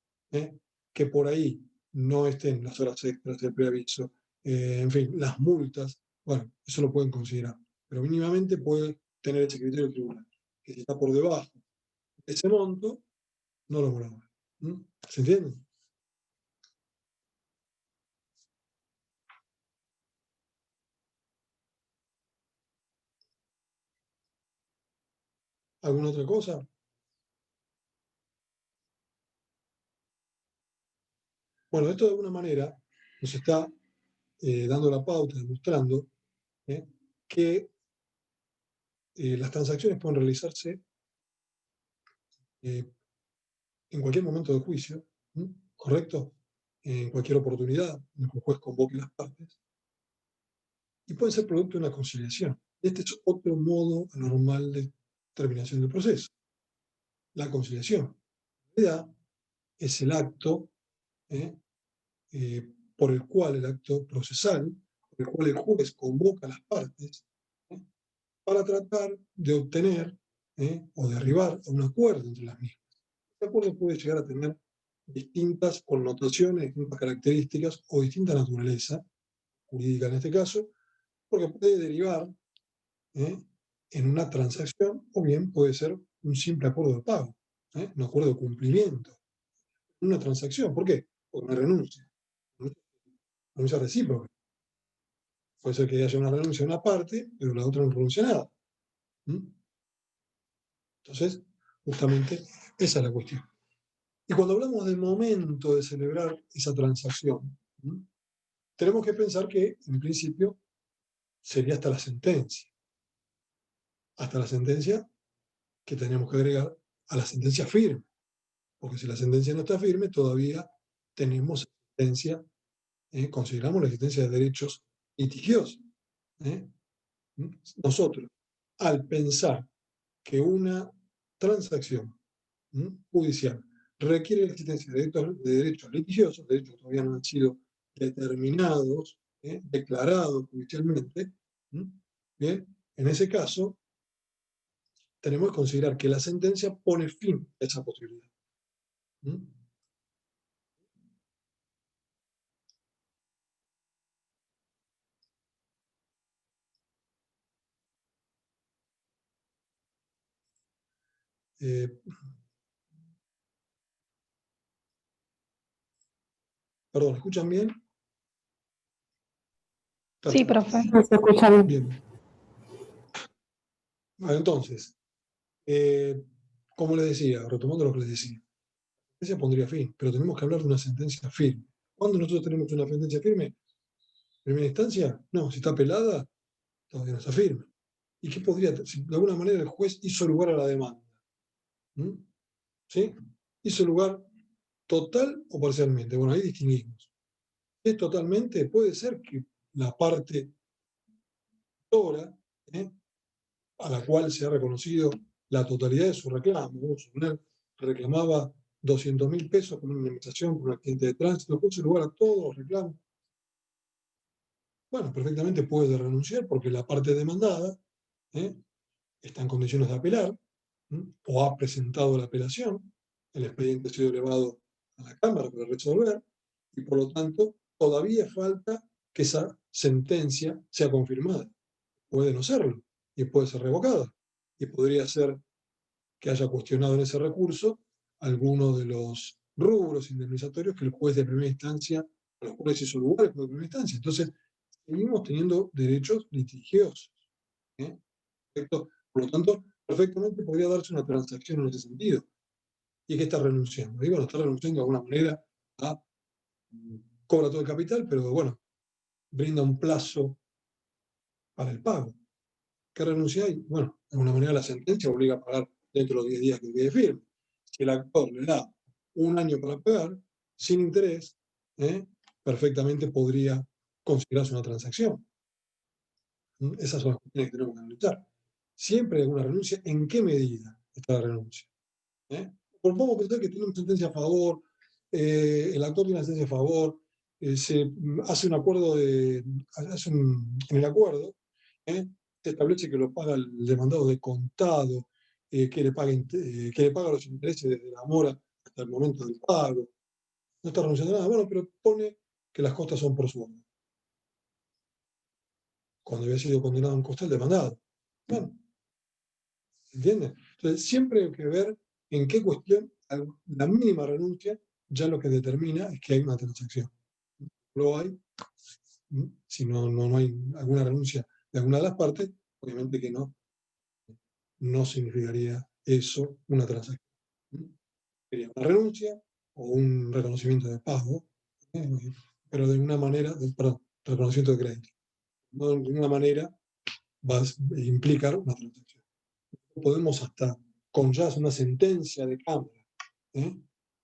Que por ahí no estén las horas extras del preaviso, en fin, las multas, bueno, eso lo pueden considerar, pero mínimamente puede tener ese criterio del tribunal, que si está por debajo de ese monto, no lo valora. ¿Se entiende? ¿Alguna otra cosa? Bueno, esto de alguna manera nos está dando la pauta, demostrando que las transacciones pueden realizarse en cualquier momento del juicio, ¿correcto? En cualquier oportunidad en que el juez convoque las partes, y pueden ser producto de una conciliación. Este es otro modo normal de terminación del proceso. La conciliación, en realidad, es el acto por el cual, el acto procesal, por el cual el juez convoca a las partes para tratar de obtener o de arribar a un acuerdo entre las mismas. Este acuerdo puede llegar a tener distintas connotaciones, distintas características o distinta naturaleza, jurídica en este caso, porque puede derivar en una transacción o bien puede ser un simple acuerdo de pago, un acuerdo de cumplimiento, una transacción. ¿Por qué? Porque una renuncia recíproca. Puede ser que haya una renuncia a una parte, pero la otra no renuncia a nada. Entonces, justamente esa es la cuestión. Y cuando hablamos del momento de celebrar esa transacción, tenemos que pensar que, en principio, sería hasta la sentencia. Hasta la sentencia que tenemos que agregar a la sentencia firme. Porque si la sentencia no está firme, todavía tenemos existencia, consideramos la existencia de derechos litigiosos. Nosotros, al pensar que una transacción judicial requiere la existencia de derechos litigiosos, derechos que todavía no han sido determinados, declarados judicialmente, bien, en ese caso tenemos que considerar que la sentencia pone fin a esa posibilidad. Perdón, ¿escuchan bien? Sí, profe. Se escucha bien. Bien. Bueno, entonces, como les decía, retomando lo que les decía, la sentencia pondría fin, pero tenemos que hablar de una sentencia firme. ¿Cuándo nosotros tenemos una sentencia firme? ¿Primera instancia? No, si está apelada, todavía no está firme. ¿Y qué podría, si de alguna manera el juez hizo lugar a la demanda? ¿Sí? ¿Hizo lugar total o parcialmente? Bueno, ahí distinguimos. Es totalmente, puede ser que la parte autora, a la cual se ha reconocido la totalidad de su reclamo, reclamaba 200.000 pesos por una indemnización por un accidente de tránsito, puso lugar a todos los reclamos. Bueno, perfectamente puede renunciar porque la parte demandada está en condiciones de apelar o ha presentado la apelación, el expediente ha sido elevado a la Cámara para resolver y por lo tanto todavía falta que esa sentencia sea confirmada. Puede no serlo y puede ser revocada y podría ser que haya cuestionado en ese recurso alguno de los rubros indemnizatorios que el juez de primera instancia, a los cuales hizo lugar el juez de primera instancia. Entonces, seguimos teniendo derechos litigiosos. Por lo tanto, perfectamente podría darse una transacción en ese sentido. ¿Y qué está renunciando? Y bueno, está renunciando de alguna manera a cobra todo el capital, pero bueno, brinda un plazo para el pago. ¿Qué renuncia ahí? Bueno, de alguna manera la sentencia obliga a pagar dentro de los 10 días que quede firme. Si el actor le da un año para pagar, sin interés, perfectamente podría considerarse una transacción. Esas son las cuestiones que tenemos que analizar. Siempre hay alguna renuncia. ¿En qué medida está la renuncia? Podemos pensar que tiene una sentencia a favor, el actor tiene una sentencia a favor, se hace un acuerdo en el acuerdo, se establece que lo paga el demandado de contado, que le paga los intereses desde la mora hasta el momento del pago. No está renunciando a nada, bueno, pero pone que las costas son por su orden. Cuando había sido condenado en costa el demandado. Bueno, ¿entiendes? Entonces, siempre hay que ver en qué cuestión la mínima renuncia ya lo que determina es que hay una transacción. Lo hay, si no hay alguna renuncia de alguna de las partes, obviamente que no significaría eso una transacción. Sería una renuncia o un reconocimiento de pago, pero de una manera, perdón, reconocimiento de crédito. No de ninguna manera va a implicar una transacción. Podemos hasta con ya una sentencia de Cámara,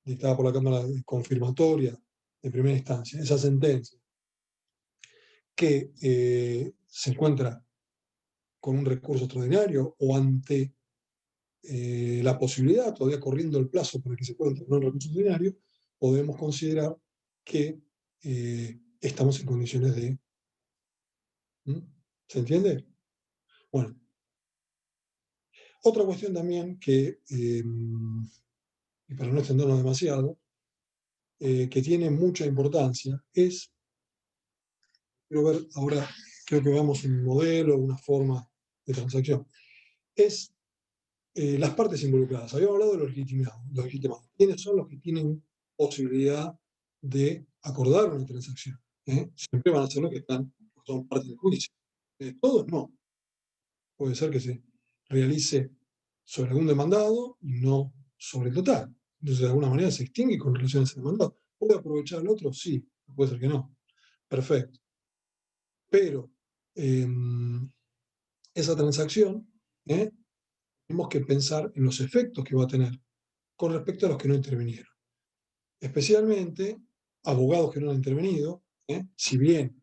dictada por la Cámara confirmatoria de primera instancia, esa sentencia que se encuentra con un recurso extraordinario o ante la posibilidad, todavía corriendo el plazo para que se pueda entregar un recurso extraordinario, podemos considerar que estamos en condiciones de... ¿Se entiende? Bueno. Otra cuestión también que, y para no extendernos demasiado, que tiene mucha importancia es, quiero ver ahora, creo que veamos un modelo, una forma de transacción, es las partes involucradas. Habíamos hablado de los legitimados. ¿Quiénes son los que tienen posibilidad de acordar una transacción? Siempre van a ser los que son parte del juicio. Todos no. Puede ser que se realice sobre algún demandado y no sobre el total. Entonces, de alguna manera se extingue con relación a ese demandado. ¿Puede aprovechar el otro? Sí. Puede ser que no. Perfecto. Pero esa transacción, tenemos que pensar en los efectos que va a tener con respecto a los que no intervinieron. Especialmente abogados que no han intervenido, si bien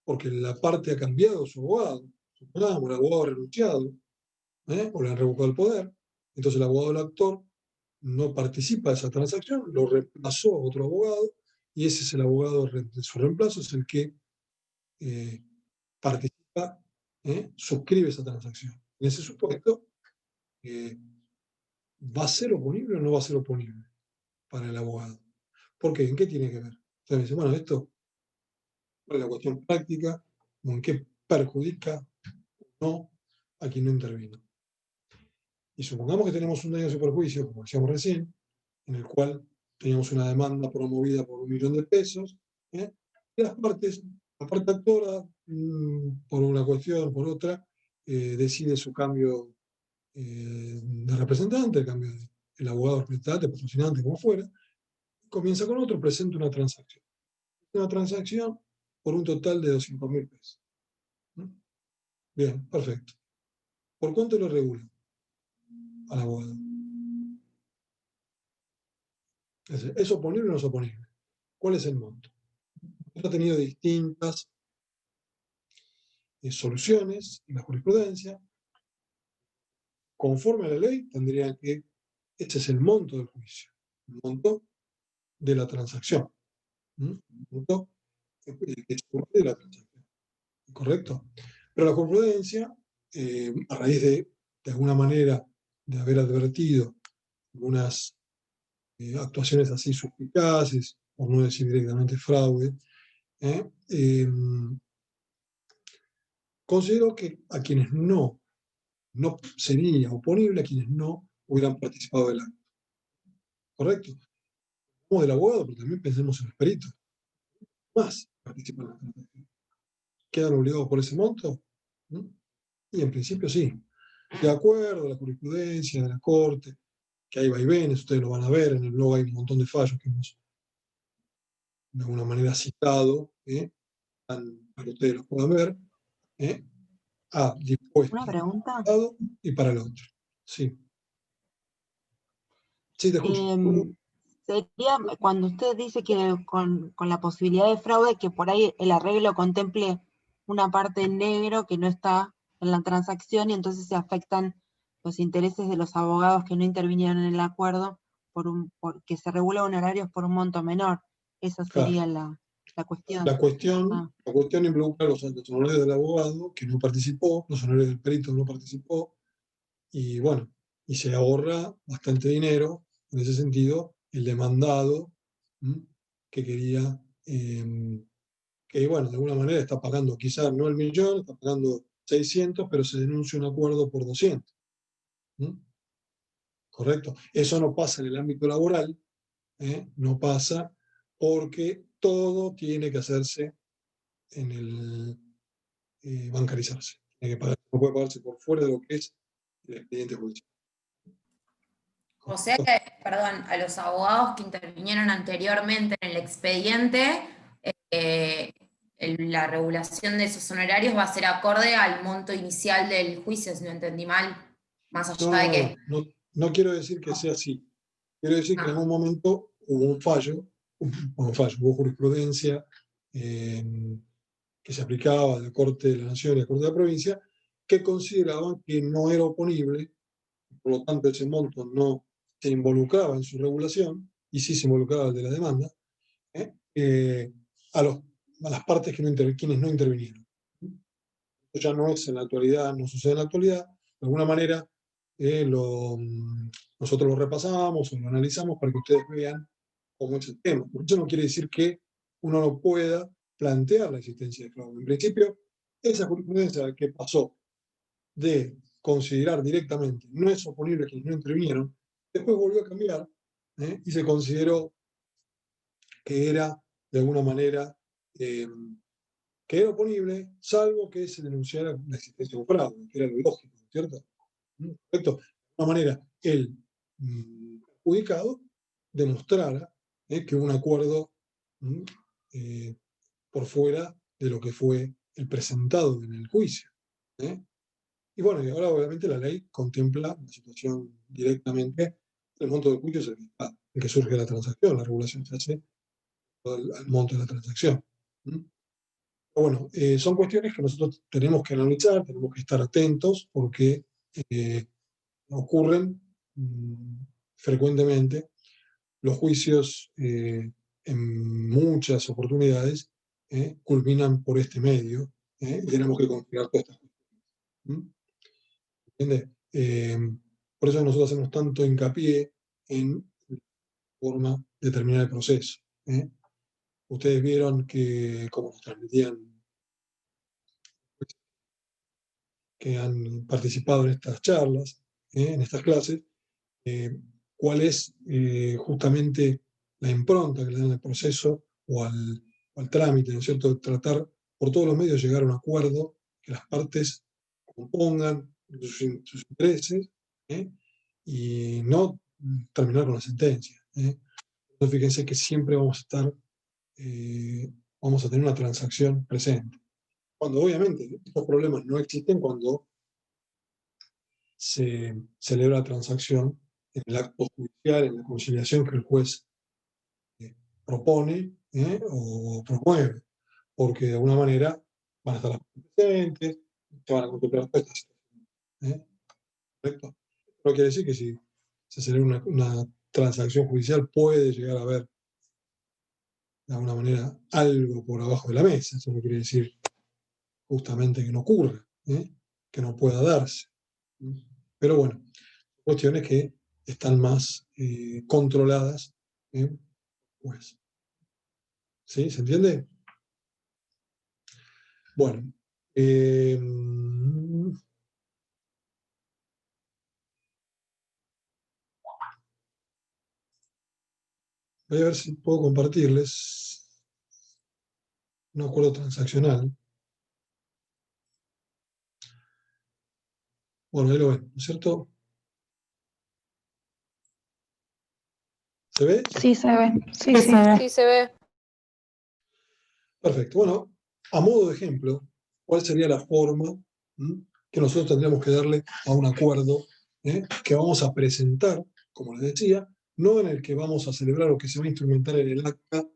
porque la parte ha cambiado su abogado, supongamos, el abogado ha renunciado, o le han revocado el poder, entonces el abogado del actor no participa de esa transacción, lo reemplazó a otro abogado, y ese es el abogado de su reemplazo, es el que participa, suscribe esa transacción. En ese supuesto, ¿va a ser oponible o no va a ser oponible para el abogado? ¿Por qué? ¿En qué tiene que ver? Entonces me dice, bueno, esto es la cuestión práctica, ¿en qué perjudica o no a quien no intervino? Y supongamos que tenemos un daño de superjuicio, como decíamos recién, en el cual teníamos una demanda promovida por 1 millón de pesos, y las partes, la parte actora, por una cuestión, por otra, decide su cambio de representante, el cambio del abogado representante, patrocinante, como fuera, comienza con otro, presenta una transacción. Una transacción por un total de 200.000 pesos. Bien, perfecto. ¿Por cuánto lo regula al abogado? ¿Es oponible o no es oponible? ¿Cuál es el monto? Esto ha tenido distintas soluciones en la jurisprudencia. Conforme a la ley, tendría que, este es el monto del juicio, el monto de la transacción. El monto de la transacción. ¿Correcto? Pero la jurisprudencia, a raíz de alguna manera, de haber advertido algunas actuaciones así suspicaces, por no decir directamente fraude, considero que a quienes no sería oponible, a quienes no hubieran participado del acto. ¿Correcto? Como del abogado, pero también pensemos en los peritos. Más participan en la transacción. ¿Quedan obligados por ese monto? Y en principio sí. De acuerdo a la jurisprudencia de la Corte, que hay vaivenes, ustedes lo van a ver, en el blog hay un montón de fallos que hemos de alguna manera citado, para que ustedes los puedan ver, dispuesto ¿Una pregunta? para un lado y para el otro. Sí. Sí, te escucho. sería cuando usted dice que con la posibilidad de fraude, que por ahí el arreglo contemple una parte en negro que no está en la transacción y entonces se afectan los intereses de los abogados que no intervinieron en el acuerdo porque se regula honorarios por un monto menor. Esa sería la cuestión. La cuestión involucra los honorarios del abogado que no participó, los honorarios del perito que no participó, y bueno, y se ahorra bastante dinero en ese sentido el demandado que quería, que bueno, de alguna manera está pagando quizás no el 1.000.000, está pagando 600, pero se denuncia un acuerdo por 200. ¿Correcto? Eso no pasa en el ámbito laboral, no pasa porque todo tiene que hacerse en el bancarizarse. Tiene que pagar, no puede pagarse por fuera de lo que es el expediente judicial. O sea que, perdón, a los abogados que intervinieron anteriormente en el expediente, la regulación de esos honorarios va a ser acorde al monto inicial del juicio, si no entendí mal, más allá de que... No quiero decir que sea así. Quiero decir que en algún momento hubo un fallo, hubo jurisprudencia que se aplicaba de la Corte de la Nación y la Corte de la Provincia, que consideraban que no era oponible, por lo tanto ese monto no se involucraba en su regulación, y sí se involucraba el de la demanda, a las partes quienes no intervinieron. Esto ya no es en la actualidad, no sucede en la actualidad, de alguna manera nosotros lo repasamos o lo analizamos para que ustedes vean cómo es el tema. Por eso no quiere decir que uno no pueda plantear la existencia de fraude. En principio, esa jurisprudencia que pasó de considerar directamente no es oponible a quienes no intervinieron, después volvió a cambiar y se consideró que era, de alguna manera, que era oponible, salvo que se denunciara la existencia de un fraude, que era lo lógico, ¿cierto? Correcto. De alguna manera, el adjudicado demostrara que hubo un acuerdo por fuera de lo que fue el presentado en el juicio. Y bueno, y ahora obviamente la ley contempla la situación directamente, el monto del juicio es el que surge de la transacción, la regulación se hace al monto de la transacción. Pero bueno, son cuestiones que nosotros tenemos que analizar, tenemos que estar atentos, porque ocurren frecuentemente. Los juicios en muchas oportunidades culminan por este medio y tenemos que considerar todas estas cuestiones. ¿Entiende? Por eso nosotros hacemos tanto hincapié en la forma de terminar el proceso. Ustedes vieron que, como nos transmitían, que han participado en estas charlas, en estas clases, cuál es justamente la impronta que le dan al proceso o al trámite, ¿no es cierto?, de tratar por todos los medios de llegar a un acuerdo, que las partes compongan sus intereses y no terminar con la sentencia. Entonces fíjense que siempre vamos a tener una transacción presente. Cuando obviamente estos problemas no existen cuando se celebra la transacción en el acto judicial, en la conciliación que el juez propone o promueve, porque de alguna manera van a estar las partes presentes, se van a contemplar todas estas situaciones. ¿Correcto? No quiere decir que si se celebra una transacción judicial puede llegar a haber de alguna manera algo por abajo de la mesa. Eso no quiere decir justamente que no ocurra, que no pueda darse. Pero bueno, cuestiones que están más controladas, pues. ¿Sí? ¿Se entiende? Bueno. Voy a ver si puedo compartirles un acuerdo transaccional. Bueno, ahí lo ven, ¿no es cierto? ¿Se ve? Sí, se ve. Sí, sí. Sí, se ve. Perfecto. Bueno, a modo de ejemplo, ¿cuál sería la forma que nosotros tendríamos que darle a un acuerdo que vamos a presentar, como les decía, no en el que vamos a celebrar o que se va a instrumentar en el acta a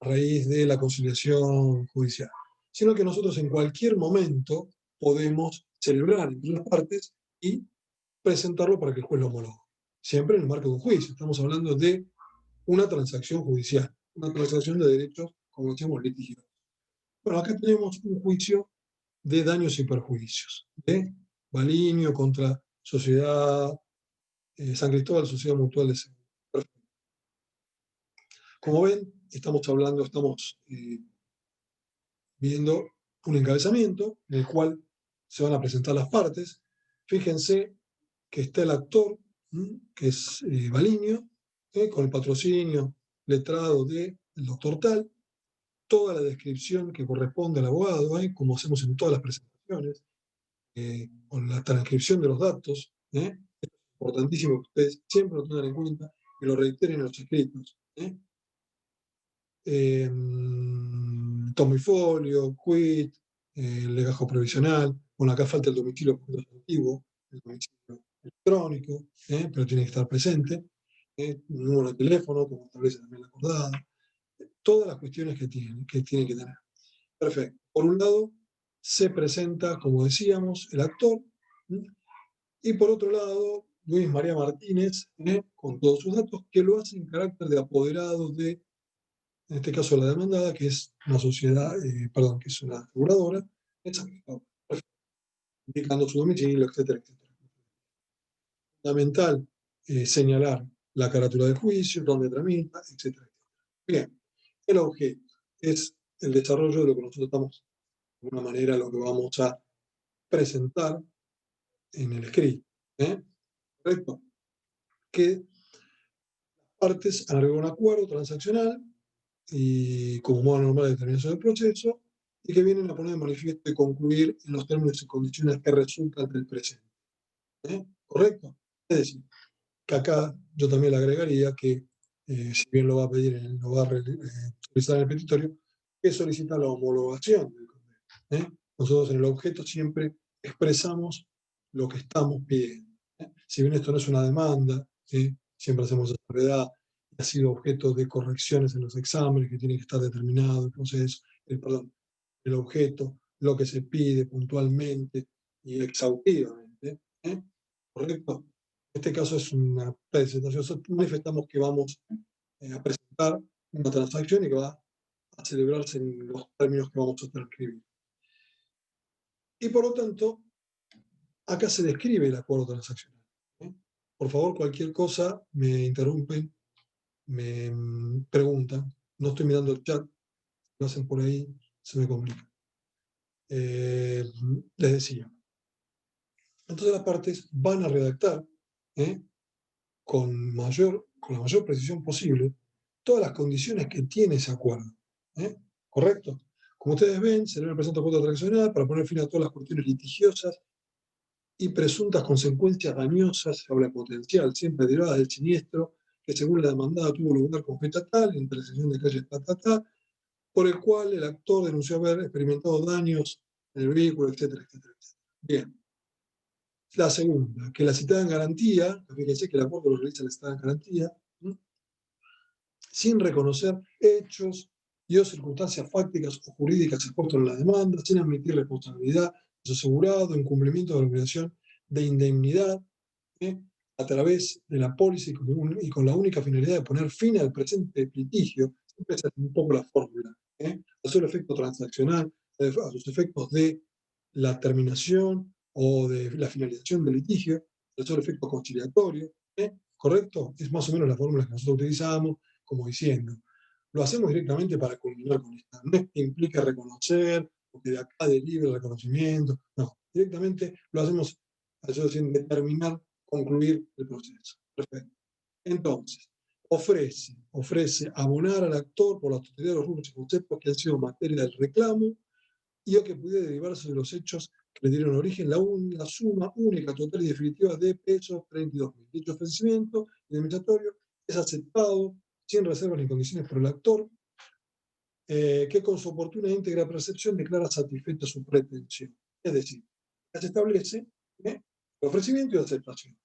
raíz de la conciliación judicial, sino que nosotros en cualquier momento podemos celebrar entre las partes y presentarlo para que el juez lo homologue. Siempre en el marco de un juicio. Estamos hablando de una transacción judicial, una transacción de derechos, como decíamos, litigiosos. Bueno, acá tenemos un juicio de daños y perjuicios, de Balinio contra Sociedad San Cristóbal, Sociedad Mutual de Seguros. Perfecto. Como ven, estamos viendo un encabezamiento en el cual se van a presentar las partes. Fíjense que está el actor, que es Balinio, con el patrocinio letrado del doctor Tal, toda la descripción que corresponde al abogado, como hacemos en todas las presentaciones, con la transcripción de los datos. Es importantísimo que ustedes siempre lo tengan en cuenta y lo reiteren en los escritos. Tomifolio, quit, legajo provisional. Bueno, acá falta el domicilio antiguo, el domicilio electrónico, pero tiene que estar presente. Un número de teléfono, como establece también la acordada. Todas las cuestiones que tienen que tener. Perfecto. Por un lado, se presenta, como decíamos, el actor, y por otro lado, Luis María Martínez, con todos sus datos, que lo hace en carácter de apoderado de, en este caso, la demandada, que es una sociedad, que es una aseguradora, indicando su domicilio, etcétera, etcétera. Fundamental señalar la carátula de juicio, dónde tramita, etcétera, etcétera. Bien, el objeto es el desarrollo de lo que nosotros estamos, de alguna manera, lo que vamos a presentar en el escrito. ¿Correcto? Que las partes han arribado a un acuerdo transaccional y como modo normal de determinación del proceso, y que vienen a poner de manifiesto y concluir en los términos y condiciones que resultan del presente. ¿Correcto? Es decir, que acá yo también le agregaría que, si bien lo va a pedir, lo va a solicitar en el petitorio, que solicita la homologación del convenio. Nosotros en el objeto siempre expresamos lo que estamos pidiendo. Si bien esto no es una demanda, siempre hacemos esa salvedad, ha sido objeto de correcciones en los exámenes que tiene que estar determinado el proceso, el objeto, lo que se pide puntualmente y exhaustivamente. ¿Correcto? En este caso es una presentación, manifestamos que vamos a presentar una transacción y que va a celebrarse en los términos que vamos a transcribir. Y por lo tanto, acá se describe el acuerdo transaccional. Por favor, cualquier cosa me interrumpen, me preguntan. No estoy mirando el chat, lo hacen por ahí, se me complica. Les decía. Entonces las partes van a redactar con la mayor precisión posible todas las condiciones que tiene ese acuerdo. ¿Correcto? Como ustedes ven, se le presenta acuerdo transaccional para poner fin a todas las cuestiones litigiosas y presuntas consecuencias dañosas sobre potencial, siempre derivadas del siniestro, que según la demandada tuvo lugar con fecha tal, en intersección de calle por el cual el actor denunció haber experimentado daños en el vehículo, etcétera, etcétera, etcétera. Bien. La segunda, que la citada en garantía, fíjense que el acuerdo lo realiza la citada en garantía, sin reconocer hechos y o circunstancias fácticas o jurídicas expuestas en la demanda, sin admitir responsabilidad de su asegurado, incumplimiento de la obligación de indemnidad, a través de la póliza y con la única finalidad de poner fin al presente litigio. Siempre es un poco la fórmula. A su efecto transaccional, a sus efectos de la terminación o de la finalización del litigio, a su efecto conciliatorio. ¿Correcto? Es más o menos la fórmula que nosotros utilizamos, como diciendo, lo hacemos directamente para culminar con esta. No es que implica reconocer, o que de acá derive el reconocimiento, no, directamente lo hacemos, a eso decir, determinar, concluir el proceso. Perfecto. Entonces, ofrece abonar al actor por la totalidad de los rubros y conceptos que han sido materia del reclamo y o que pudiera derivarse de los hechos que le dieron origen la suma única, total y definitiva de pesos 32.000. Dicho ofrecimiento indemnizatorio es aceptado sin reservas ni condiciones por el actor, que con su oportuna e íntegra percepción declara satisfecha su pretensión. Es decir, se establece el ofrecimiento y la aceptación.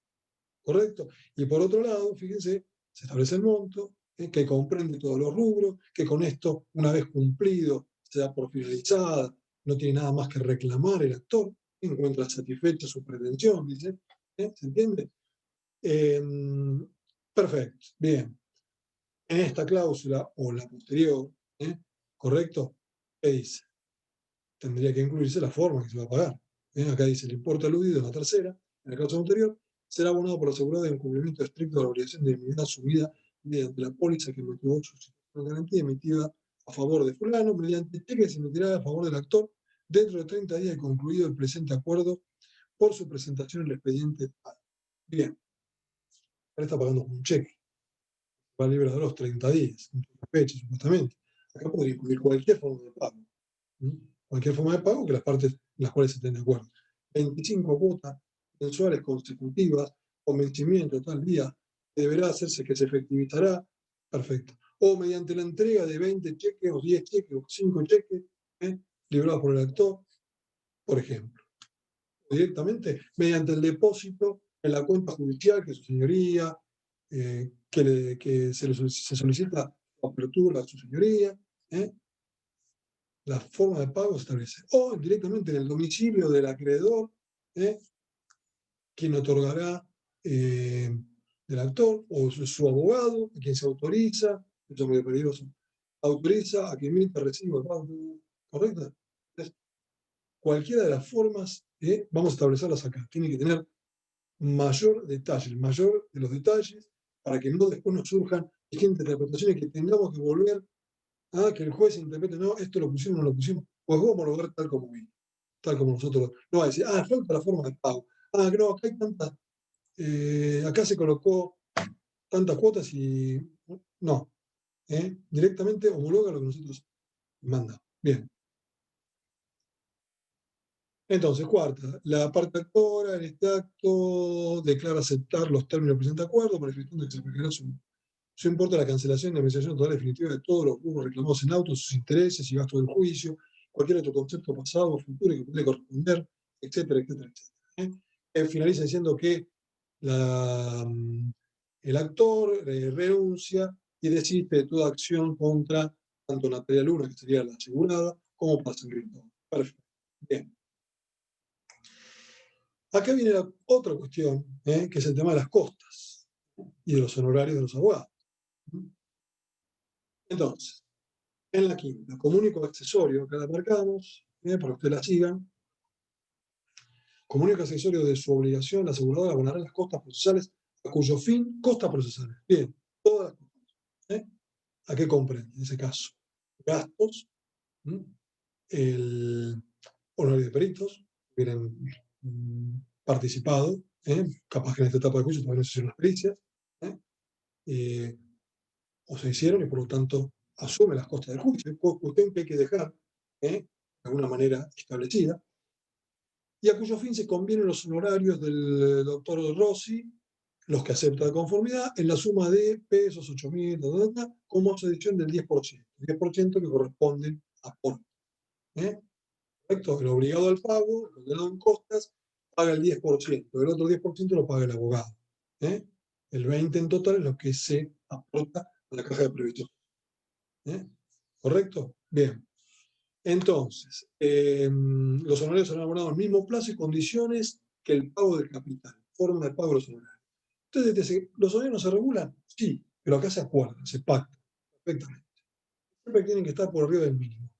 ¿correcto? Y por otro lado, fíjense, se establece el monto, que comprende todos los rubros, que con esto, una vez cumplido, se da por finalizada, no tiene nada más que reclamar el actor, encuentra satisfecha su pretensión, dice, ¿se entiende? Perfecto, bien. En esta cláusula, o la posterior, ¿correcto? ¿Qué dice? Tendría que incluirse la forma que se va a pagar. Acá dice, el importe aludido en la tercera, en el caso anterior, será abonado por asegurado en cumplimiento estricto de la obligación de indemnidad asumida mediante la póliza que motivó su situación de garantía emitida a favor de fulano, mediante cheque que se emitirá a favor del actor dentro de 30 días de concluido el presente acuerdo por su presentación en el expediente. Bien, ahora está pagando con un cheque. Va a liberar los 30 días, una fecha supuestamente. Acá podría incluir cualquier forma de pago. Cualquier forma de pago que las partes en las cuales se estén de acuerdo. 25 cuotas mensuales consecutivas con vencimiento tal día deberá hacerse que se efectivizará, perfecto. O mediante la entrega de 20 cheques o 10 cheques o 5 cheques librados por el actor, por ejemplo. O directamente mediante el depósito en la cuenta judicial que su señoría, que se solicita apertura a su señoría, la forma de pago se establece. O directamente en el domicilio del acreedor, quien otorgará del actor, o su abogado, a quien se autoriza, eso es muy peligroso, autoriza a que emita recibo de pago, ¿correcto? Entonces, cualquiera de las formas, vamos a establecerlas acá. Tiene que tener mayor detalle, el mayor de los detalles, para que no después nos surjan distintas interpretaciones que tengamos que volver a que el juez interprete, no, esto lo pusimos, no lo pusimos, pues vamos a homologar tal como vino, tal como nosotros. No va a decir, falta la forma de pago. No, acá hay tantas, acá se colocó tantas cuotas y no. Directamente homologa lo que nosotros mandamos. Bien. Entonces, cuarta, la parte actora en este acto declara aceptar los términos del presente acuerdo por efecto de que se requerirá su importa la cancelación de administración total definitiva de todos los rubros reclamados en autos, sus intereses y gastos del juicio, cualquier otro concepto pasado o futuro que puede corresponder, etcétera, etcétera, etcétera. Finaliza diciendo que el actor renuncia y desiste de toda acción contra tanto Natalia Luna, que sería la asegurada, como para Sangrito. Perfecto. Bien. Acá viene la otra cuestión, que es el tema de las costas y de los honorarios de los abogados. Entonces, en la quinta, como único accesorio, acá la marcamos, para que ustedes la sigan, como único accesorio de su obligación, la aseguradora abonará las costas procesales a cuyo fin, costas procesales. Bien, todas las costas. ¿A qué comprende en ese caso? Gastos, el honorario de peritos, que hubieran participado, capaz que en esta etapa de juicio todavía no se hicieron las pericias, o se hicieron y por lo tanto asume las costas del juicio, cuestión que hay que dejar de alguna manera establecida, y a cuyo fin se convienen los honorarios del doctor Rossi, los que acepta de conformidad, en la suma de pesos, 8.000, como asociación del 10%, 10% que corresponde a aporte. ¿Correcto? El obligado al pago, el condenado en costas, paga el 10%, el otro 10% lo paga el abogado. El 20% en total es lo que se aporta a la caja de previsión. ¿Correcto? Bien. Entonces, los honorarios serán abonados al mismo plazo y condiciones que el pago del capital, forma de pago de los honorarios. Entonces, ¿los honorarios no se regulan? Sí, pero acá se acuerdan, se pactan perfectamente. Siempre tienen que estar por arriba del mínimo.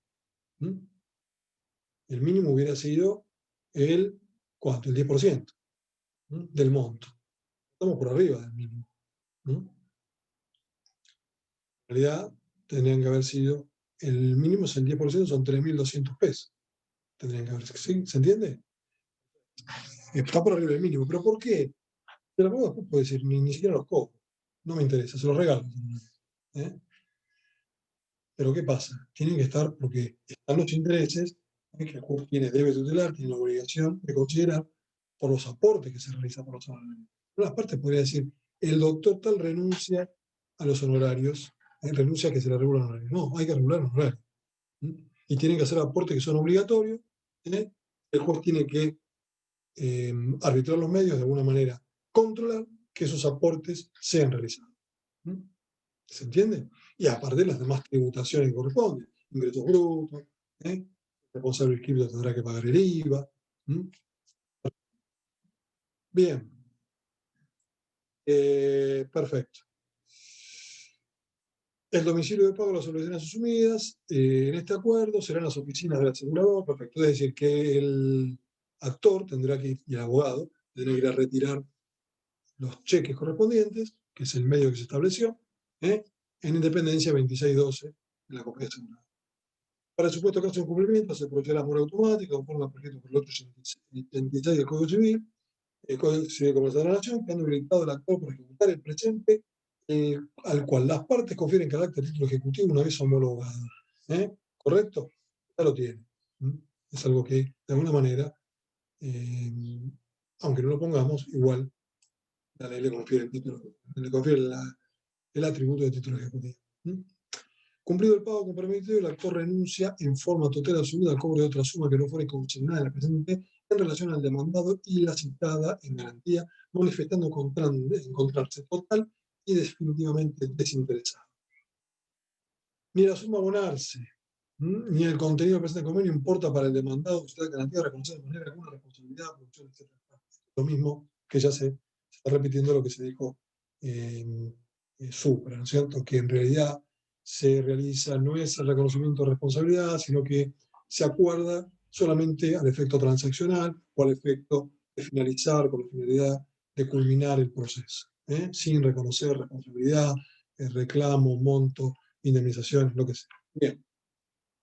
El mínimo hubiera sido el 10% del monto. Estamos por arriba del mínimo. En realidad, tendrían que haber sido, el mínimo es el 10%, son 3.200 pesos. Tendrían que haber sido, ¿sí? ¿Se entiende? Está por arriba del mínimo. ¿Pero por qué? Pero luego después puede decir, ni siquiera los cobro. No me interesa, se los regalo. Pero ¿qué pasa? Tienen que estar, porque están los intereses que el juez debe tutelar, tiene la obligación de considerar por los aportes que se realizan por los honorarios. Por las partes podría decir, el doctor tal renuncia a los honorarios, renuncia a que se le regulen honorarios. No, hay que regular los honorarios. Y tienen que hacer aportes que son obligatorios. El juez tiene que arbitrar los medios de alguna manera, controlar que esos aportes sean realizados. ¿Se entiende? Y aparte las demás tributaciones que corresponden, ingresos brutos, el responsable inscripto tendrá que pagar el IVA. Bien. Perfecto. El domicilio de pago de las obligaciones asumidas en este acuerdo serán las oficinas del asegurador. Perfecto. Es decir, que el actor tendrá que ir, y el abogado tendrá que ir a retirar los cheques correspondientes, que es el medio que se estableció, en Independencia 2612 de la compañía aseguradora. Para el supuesto caso de incumplimiento, se procederá a mora automática conforme al proyecto por el 876 del Código Civil, el Código Civil de Comercio de la Nación, quedando habilitado el actor por ejecutar el presente, al cual las partes confieren carácter de título ejecutivo una vez homologado. ¿Correcto? Ya lo tiene. Es algo que, de alguna manera, aunque no lo pongamos, igual la ley le confiere el título, le confiere el atributo de título ejecutivo. Cumplido el pago comprometido, el actor renuncia en forma total asumida al cobro de otra suma que no fuera consignada en la presente en relación al demandado y la citada en garantía, manifestando encontrarse total y definitivamente desinteresado. Ni la suma a abonarse, ni el contenido del presente convenio importa para el demandado que se da garantía de reconocer de manera alguna responsabilidad, producción, etc. Lo mismo que ya se está repitiendo lo que se dijo en Supra, ¿no es cierto? Que en realidad se realiza, no es el reconocimiento de responsabilidad, sino que se acuerda solamente al efecto transaccional o al efecto de finalizar con la finalidad de culminar el proceso, sin reconocer responsabilidad, reclamo, monto, indemnizaciones, lo que sea. Bien.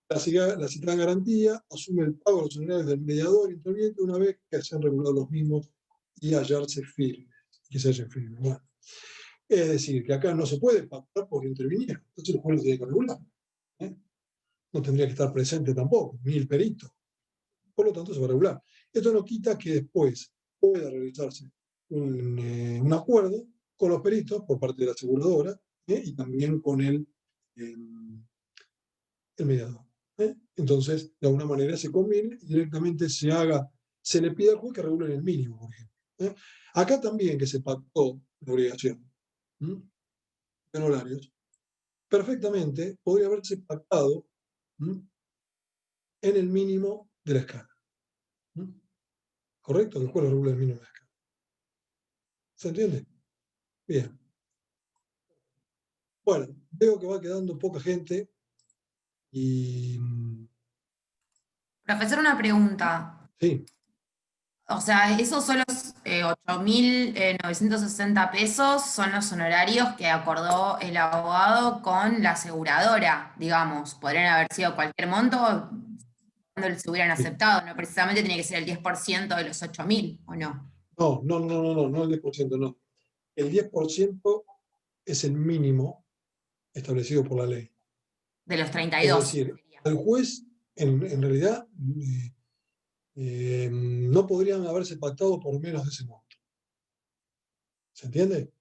La citada garantía asume el pago de los honorarios del mediador interviniente una vez que se han regulado los mismos y hallarse firmes. Que se hallen firmes. Bueno. Es decir, que acá no se puede pactar por intervenir, entonces el juez lo tiene que regular. No tendría que estar presente tampoco, ni el perito. Por lo tanto, se va a regular. Esto no quita que después pueda realizarse un acuerdo con los peritos por parte de la aseguradora y también con el mediador. Entonces, de alguna manera se combine y directamente se le pide al juez que regule en el mínimo, por ejemplo. Acá también que se pactó la obligación en horarios, perfectamente podría haberse pactado en el mínimo de la escala. ¿Correcto? Que el juez lo regule el mínimo de la escala. ¿Se entiende? Bien. Bueno, veo que va quedando poca gente y... Profesor, una pregunta. Sí. O sea, esos son los 8.960 pesos, son los honorarios que acordó el abogado con la aseguradora, digamos. Podrían haber sido cualquier monto cuando se hubieran aceptado, no precisamente tiene que ser el 10% de los 8.000, ¿o no? No el 10%, no. El 10% es el mínimo establecido por la ley. De los 32. Es decir, el juez, en realidad, no podrían haberse pactado por menos de ese monto. ¿Se entiende?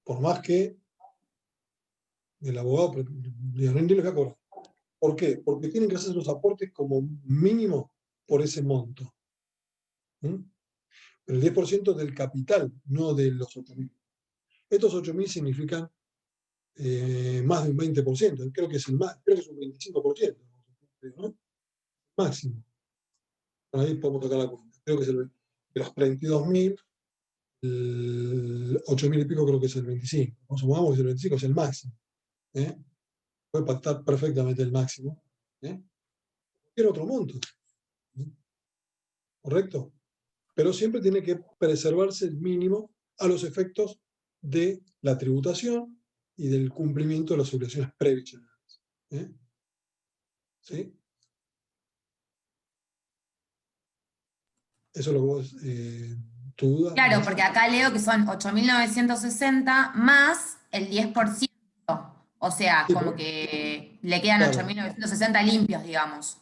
Por más que el abogado le va a cobrar. ¿Por qué? Porque tienen que hacer los aportes como mínimo por ese monto. Pero el 10% del capital, no de los 8.000. Estos 8.000 significan más de un 20%. Creo que es un 25%, ¿no? Máximo. Ahí podemos sacar la cuenta. Creo que es de los 32.000, el 8.000 y pico creo que es el 25. No supongamos que el 25 es el máximo. Puede pactar perfectamente el máximo. Cualquier otro monto. ¿Correcto? Pero siempre tiene que preservarse el mínimo a los efectos de la tributación y del cumplimiento de las obligaciones previsionales. ¿Sí? Eso es lo que vos, tu duda. Claro, porque acá leo que son 8.960 más el 10%. O sea, Sí, como que le quedan claro. 8.960 limpios, digamos.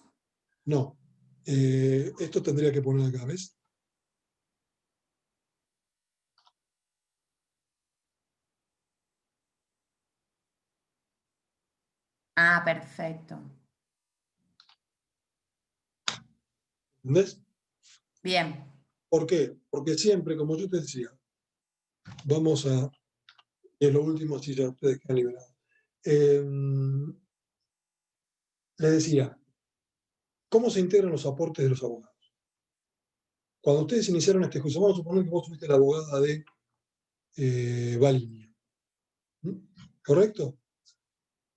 No. Esto tendría que poner acá, ¿ves? Ah, perfecto. ¿Entendés? Bien. ¿Por qué? Porque siempre, como yo te decía, vamos a... Y es lo último, así ya ustedes quedan liberados. Les decía, ¿cómo se integran los aportes de los abogados? Cuando ustedes iniciaron este juicio, vamos a suponer que vos fuiste la abogada de Valinia. ¿Correcto?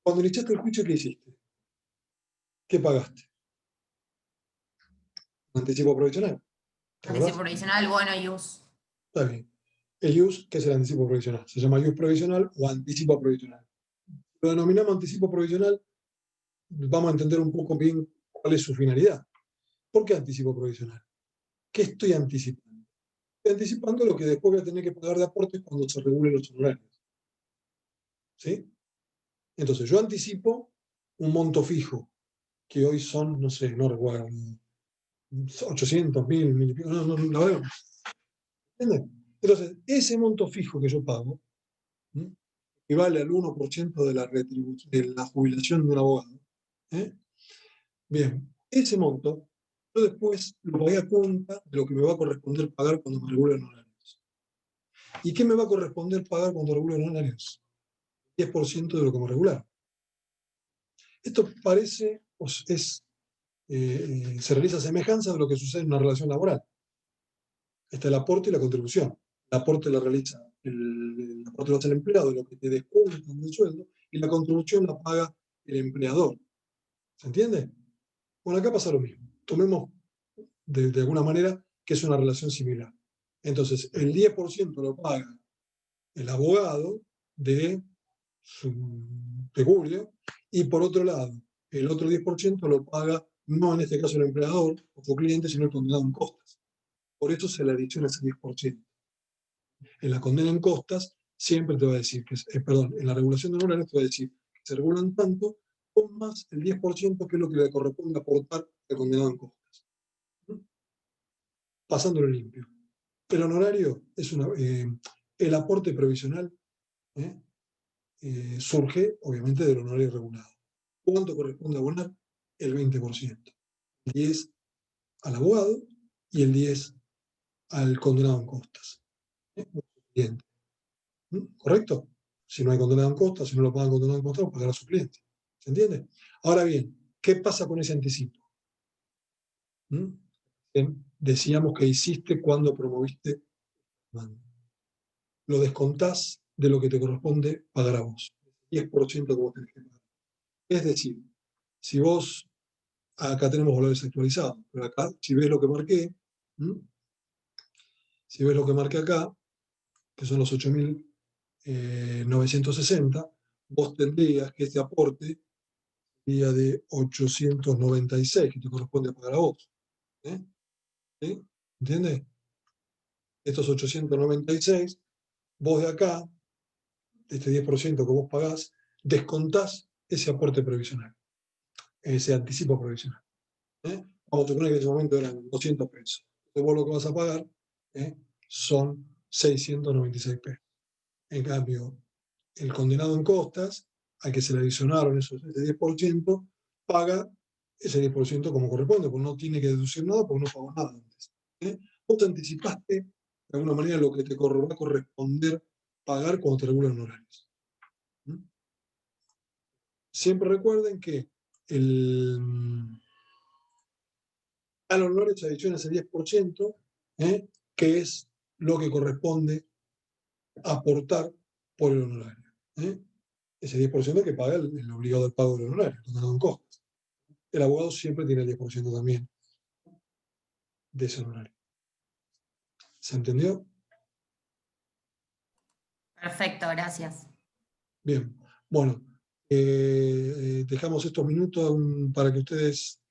Cuando iniciaste el juicio, ¿qué hiciste? ¿Qué pagaste? ¿Un anticipo provisional? ¿Te acordás? Anticipo provisional, bono y US. Está bien. El IUS, ¿qué es el anticipo provisional? Se llama IUS provisional o anticipo provisional. Lo denominamos anticipo provisional, vamos a entender un poco bien cuál es su finalidad. ¿Por qué anticipo provisional? ¿Qué estoy anticipando? Estoy anticipando lo que después voy a tener que pagar de aportes cuando se regulen los honorarios. ¿Sí? Entonces, yo anticipo un monto fijo, que hoy son, no sé, no recuerdo, 800, 1000 y pico, no, la verdad. ¿Entiendes? Entonces, ese monto fijo que yo pago, equivale al 1% de la retribución, de la jubilación de un abogado. Bien, ese monto, yo después lo pagué a cuenta de lo que me va a corresponder pagar cuando me regulen horarios. ¿Y qué me va a corresponder pagar cuando regulen horarios? 10% de lo que me regularon. Esto parece, se realiza semejanza de lo que sucede en una relación laboral. Está el aporte y la contribución. El aporte lo realiza el aporte lo hace el empleado, lo que te descuentan del sueldo, y la contribución la paga el empleador. ¿Se entiende? Bueno, acá pasa lo mismo. Tomemos de alguna manera que es una relación similar. Entonces, el 10% lo paga el abogado de su peculio, y por otro lado, el otro 10% lo paga no en este caso el empleador o su cliente, sino el condenado en costas. Por eso se le adiciona ese 10%. En la condena en costas siempre te va a decir, en la regulación de honorarios te va a decir que se regulan tanto con más el 10% que es lo que le corresponde aportar al condenado en costas. Pasándolo limpio. El honorario es el aporte provisional surge obviamente del honorario regulado. ¿Cuánto corresponde abonar? El 20%. El 10% al abogado y el 10% al condenado en costas. ¿Correcto? Si no hay condenado en costas, si no lo pagan condenado en costas, lo pagará su cliente. ¿Se entiende? Ahora bien, ¿qué pasa con ese anticipo? Decíamos que hiciste cuando promoviste. Lo descontás de lo que te corresponde pagar a vos. 10% que vos tenés que pagar. Es decir, si vos, acá tenemos valores actualizados, pero acá, si ves lo que marqué, si ves lo que marqué acá, que son los 8.960, vos tendrías que este aporte sería de 896, que te corresponde pagar a vos. ¿Sí? ¿Entiendes? Estos 896, vos de acá, este 10% que vos pagás, descontás ese aporte provisional, ese anticipo provisional. Vamos a suponer que en ese momento eran 200 pesos. Entonces vos lo que vas a pagar son 696 pesos. En cambio, el condenado en costas, al que se le adicionaron ese 10%, paga ese 10% como corresponde, porque no tiene que deducir nada, porque no pagó nada antes. Vos te anticipaste, de alguna manera, lo que te va a corresponder pagar cuando te regulan horarios. Siempre recuerden que al honorario se adiciona ese 10%, que es lo que corresponde aportar por el honorario. Ese 10% que paga el obligado al pago del honorario, el condenado en costas. El abogado siempre tiene el 10% también de ese honorario. ¿Se entendió? Perfecto, gracias. Bien. Bueno, dejamos estos minutos para que ustedes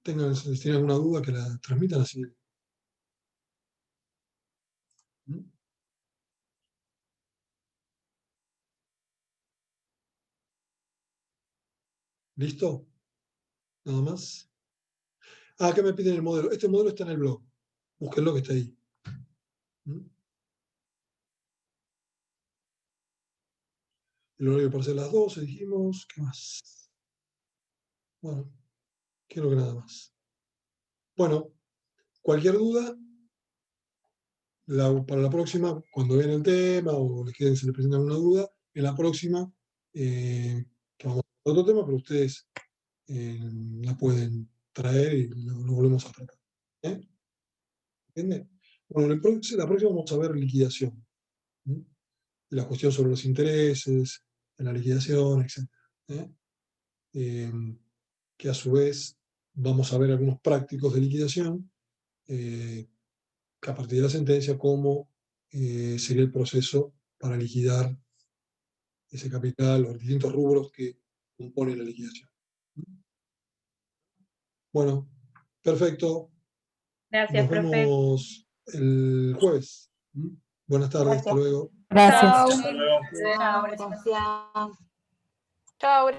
tengan, si tienen alguna duda, que la transmitan así. ¿Listo? ¿Nada más? Acá me piden el modelo. Este modelo está en el blog. Búsquenlo que está ahí. El horario para hacer las 12, dijimos. ¿Qué más? Bueno, creo que nada más. Bueno, cualquier duda, para la próxima, cuando vean el tema o se les presenta alguna duda, en la próxima, que vamos a otro tema, pero ustedes la pueden traer y lo volvemos a tratar. ¿Entienden? Bueno, la próxima vamos a ver liquidación. La cuestión sobre los intereses, en la liquidación, etc. Que a su vez vamos a ver algunos prácticos de liquidación, que a partir de la sentencia, cómo sería el proceso para liquidar ese capital, los distintos rubros que componen la liquidación. Bueno, perfecto. Gracias, Nos profe. vemos el jueves. Buenas tardes, hasta luego. Gracias. Chao. Chao, gracias. Chao.